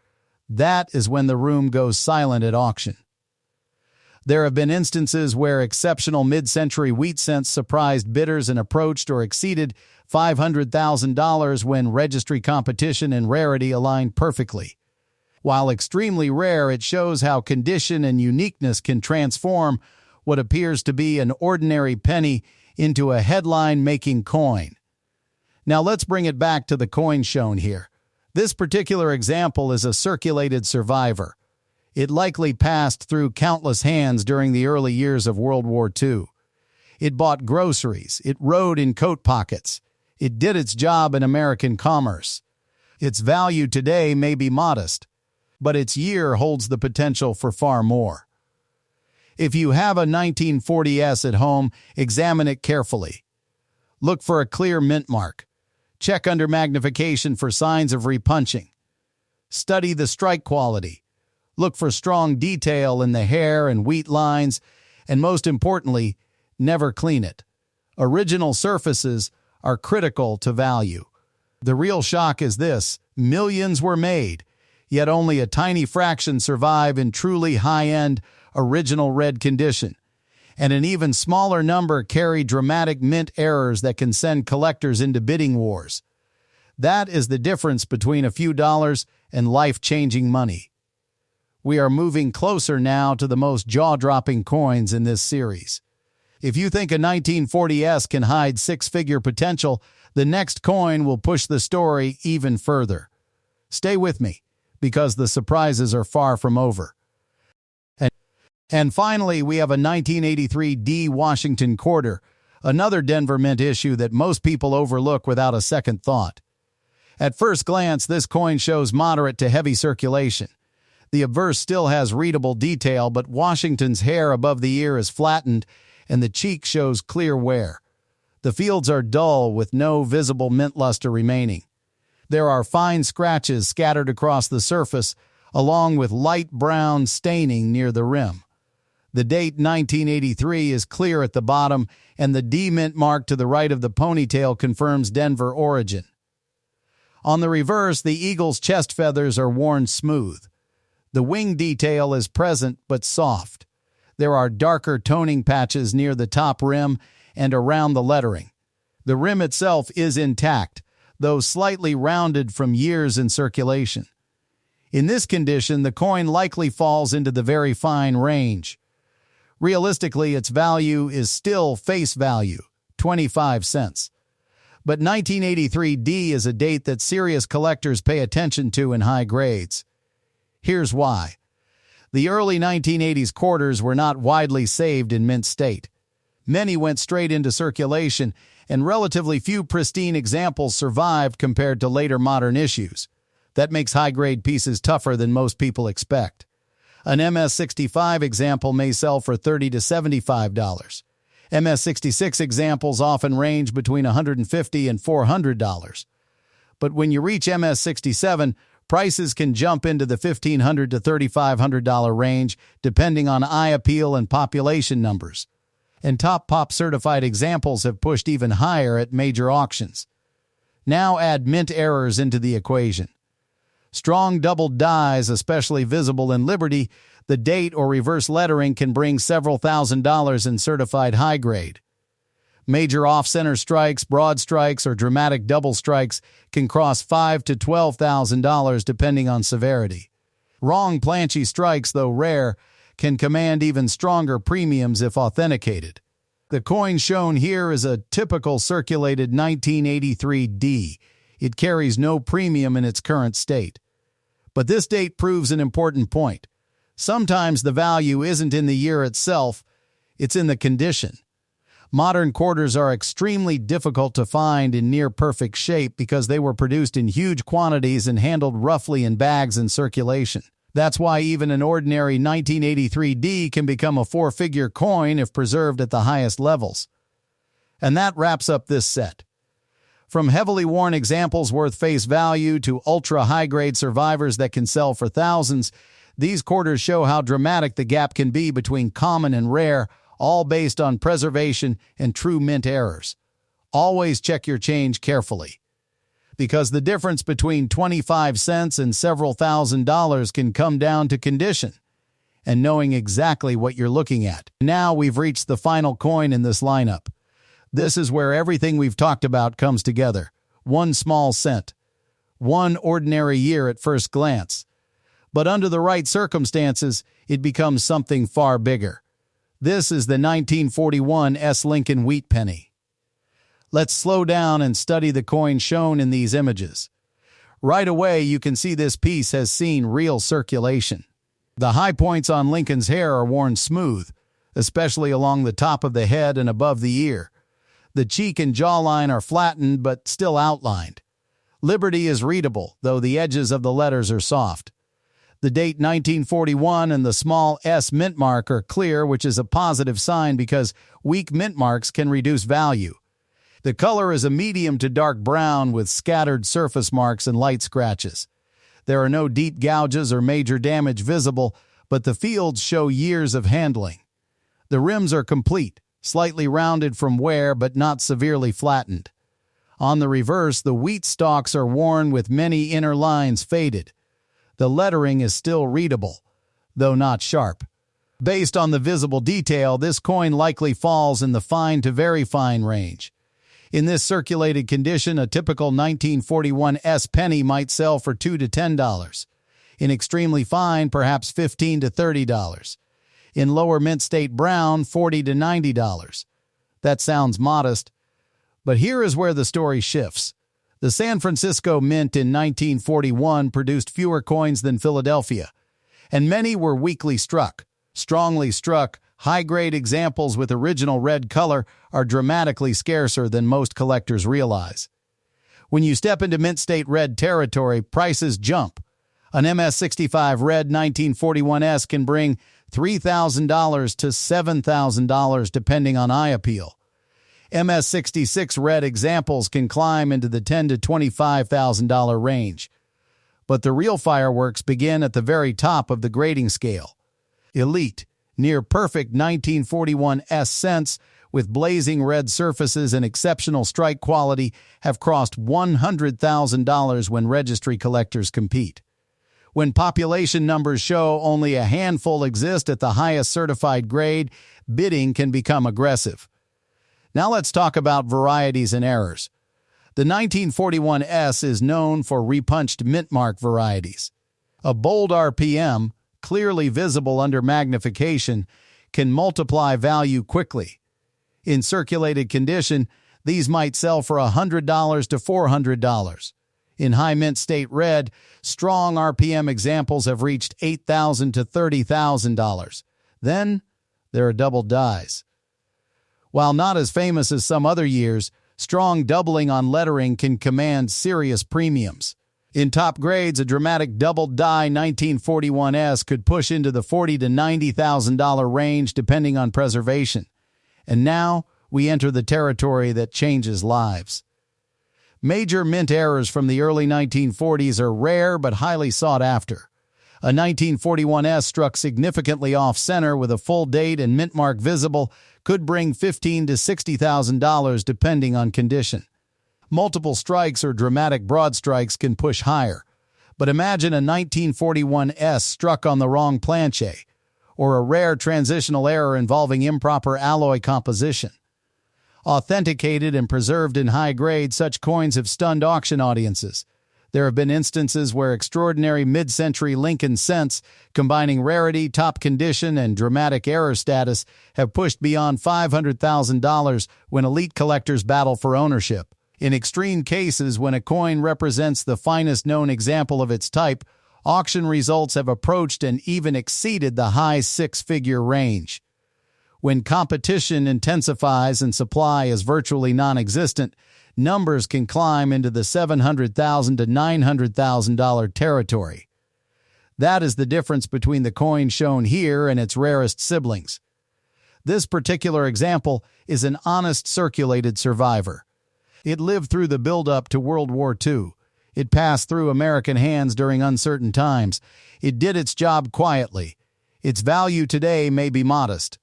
that is when the room goes silent at auction. There have been instances where exceptional mid-century wheat cents surprised bidders and approached or exceeded $500,000 when registry competition and rarity aligned perfectly. While extremely rare, it shows how condition and uniqueness can transform what appears to be an ordinary penny into a headline-making coin. Now let's bring it back to the coin shown here. This particular example is a circulated survivor. It likely passed through countless hands during the early years of World War II. It bought groceries. It rode in coat pockets. It did its job in American commerce. Its value today may be modest, but its year holds the potential for far more. If you have a 1940S at home, examine it carefully. Look for a clear mint mark. Check under magnification for signs of repunching. Study the strike quality. Look for strong detail in the hair and wheat lines, and most importantly, never clean it. Original surfaces are critical to value. The real shock is this: millions were made, yet only a tiny fraction survive in truly high-end, original red condition, and an even smaller number carry dramatic mint errors that can send collectors into bidding wars. That is the difference between a few dollars and life-changing money. We are moving closer now to the most jaw-dropping coins in this series. If you think a 1940S can hide six-figure potential, the next coin will push the story even further. Stay with me, because the surprises are far from over. And finally, we have a 1983 D Washington quarter, another Denver Mint issue that most people overlook without a second thought. At first glance, this coin shows moderate to heavy circulation. The obverse still has readable detail, but Washington's hair above the ear is flattened, and the cheek shows clear wear. The fields are dull with no visible mint luster remaining. There are fine scratches scattered across the surface, along with light brown staining near the rim. The date 1983 is clear at the bottom, and the D mint mark to the right of the ponytail confirms Denver origin. On the reverse, the eagle's chest feathers are worn smooth. The wing detail is present but soft. There are darker toning patches near the top rim and around the lettering. The rim itself is intact, though slightly rounded from years in circulation. In this condition, the coin likely falls into the very fine range. Realistically, its value is still face value, 25 cents. But 1983D is a date that serious collectors pay attention to in high grades. Here's why. The early 1980s quarters were not widely saved in mint state. Many went straight into circulation, and relatively few pristine examples survived compared to later modern issues. That makes high-grade pieces tougher than most people expect. An MS65 example may sell for $30 to $75. MS66 examples often range between $150 and $400. But when you reach MS67, prices can jump into the $1,500 to $3,500 range, depending on eye appeal and population numbers. And top pop certified examples have pushed even higher at major auctions. Now add mint errors into the equation. Strong doubled dies, especially visible in Liberty, the date or reverse lettering can bring several $1,000s in certified high grade. Major off-center strikes, broad strikes, or dramatic double strikes can cross $5,000 to $12,000 depending on severity. Wrong planchet strikes, though rare, can command even stronger premiums if authenticated. The coin shown here is a typical circulated 1983D. It carries no premium in its current state. But this date proves an important point. Sometimes the value isn't in the year itself, it's in the condition. Modern quarters are extremely difficult to find in near-perfect shape because they were produced in huge quantities and handled roughly in bags in circulation. That's why even an ordinary 1983D can become a four-figure coin if preserved at the highest levels. And that wraps up this set. From heavily worn examples worth face value to ultra-high-grade survivors that can sell for thousands, these quarters show how dramatic the gap can be between common and rare, all based on preservation and true mint errors. Always check your change carefully, because the difference between 25 cents and several $1,000s can come down to condition and knowing exactly what you're looking at. Now we've reached the final coin in this lineup. This is where everything we've talked about comes together. One small cent. One ordinary year at first glance. But under the right circumstances, it becomes something far bigger. This is the 1941 Lincoln Wheat Penny. Let's slow down and study the coin shown in these images. Right away, you can see this piece has seen real circulation. The high points on Lincoln's hair are worn smooth, especially along the top of the head and above the ear. The cheek and jawline are flattened but still outlined. Liberty is readable, though the edges of the letters are soft. The date 1941 and the small S mint mark are clear, which is a positive sign because weak mint marks can reduce value. The color is a medium to dark brown with scattered surface marks and light scratches. There are no deep gouges or major damage visible, but the fields show years of handling. The rims are complete, slightly rounded from wear but not severely flattened. On the reverse, the wheat stalks are worn with many inner lines faded. The lettering is still readable, though not sharp. Based on the visible detail, this coin likely falls in the fine to very fine range. In this circulated condition, a typical 1941 S penny might sell for $2 to $10. In extremely fine, perhaps $15 to $30. In lower mint state brown, $40 to $90. That sounds modest, but here is where the story shifts. The San Francisco Mint in 1941 produced fewer coins than Philadelphia, and many were weakly struck. Strongly struck, high-grade examples with original red color are dramatically scarcer than most collectors realize. When you step into mint state red territory, prices jump. An MS65 red 1941S can bring $3,000 to $7,000 depending on eye appeal. MS66 red examples can climb into the $10,000 to $25,000 range. But the real fireworks begin at the very top of the grading scale. Elite, near-perfect 1941 S cents with blazing red surfaces and exceptional strike quality have crossed $100,000 when registry collectors compete. When population numbers show only a handful exist at the highest certified grade, bidding can become aggressive. Now let's talk about varieties and errors. The 1941 S is known for repunched mint mark varieties. A bold RPM, clearly visible under magnification, can multiply value quickly. In circulated condition, these might sell for $100 to $400. In high mint state red, strong RPM examples have reached $8,000 to $30,000. Then, there are double dies. While not as famous as some other years, strong doubling on lettering can command serious premiums. In top grades, a dramatic double die 1941S could push into the $40,000 to $90,000 range depending on preservation. And now, we enter the territory that changes lives. Major mint errors from the early 1940s are rare but highly sought after. A 1941S struck significantly off-center with a full date and mint mark visible could bring $15,000 to $60,000 depending on condition. Multiple strikes or dramatic broad strikes can push higher, but imagine a 1941S struck on the wrong planchet, or a rare transitional error involving improper alloy composition. Authenticated and preserved in high grade, such coins have stunned auction audiences. There have been instances where extraordinary mid-century Lincoln cents, combining rarity, top condition, and dramatic error status, have pushed beyond $500,000 when elite collectors battle for ownership. In extreme cases, when a coin represents the finest known example of its type, auction results have approached and even exceeded the high six-figure range. When competition intensifies and supply is virtually non-existent, numbers can climb into the $700,000 to $900,000 territory. That is the difference between the coin shown here and its rarest siblings. This particular example is an honest circulated survivor. It lived through the build-up to World War II. It passed through American hands during uncertain times. It did its job quietly. Its value today may be modest,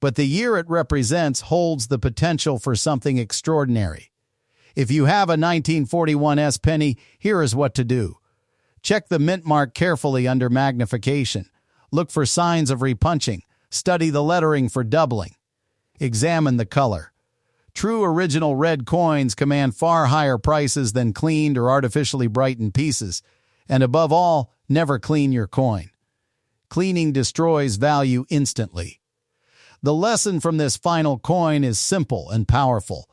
but the year it represents holds the potential for something extraordinary. If you have a 1941 S penny, here is what to do. Check the mint mark carefully under magnification. Look for signs of repunching. Study the lettering for doubling. Examine the color. True original red coins command far higher prices than cleaned or artificially brightened pieces. And above all, never clean your coin. Cleaning destroys value instantly. The lesson from this final coin is simple and powerful.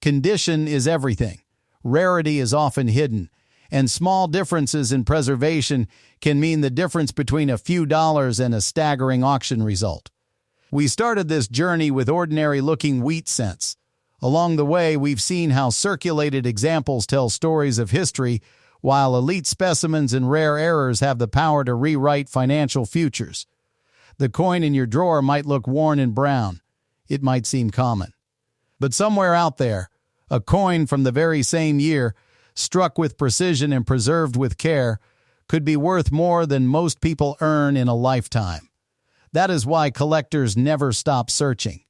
Condition is everything. Rarity is often hidden, and small differences in preservation can mean the difference between a few dollars and a staggering auction result. We started this journey with ordinary-looking wheat cents. Along the way, we've seen how circulated examples tell stories of history, while elite specimens and rare errors have the power to rewrite financial futures. The coin in your drawer might look worn and brown. It might seem common. But somewhere out there, a coin from the very same year, struck with precision and preserved with care, could be worth more than most people earn in a lifetime. That is why collectors never stop searching.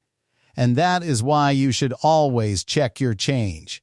And that is why you should always check your change.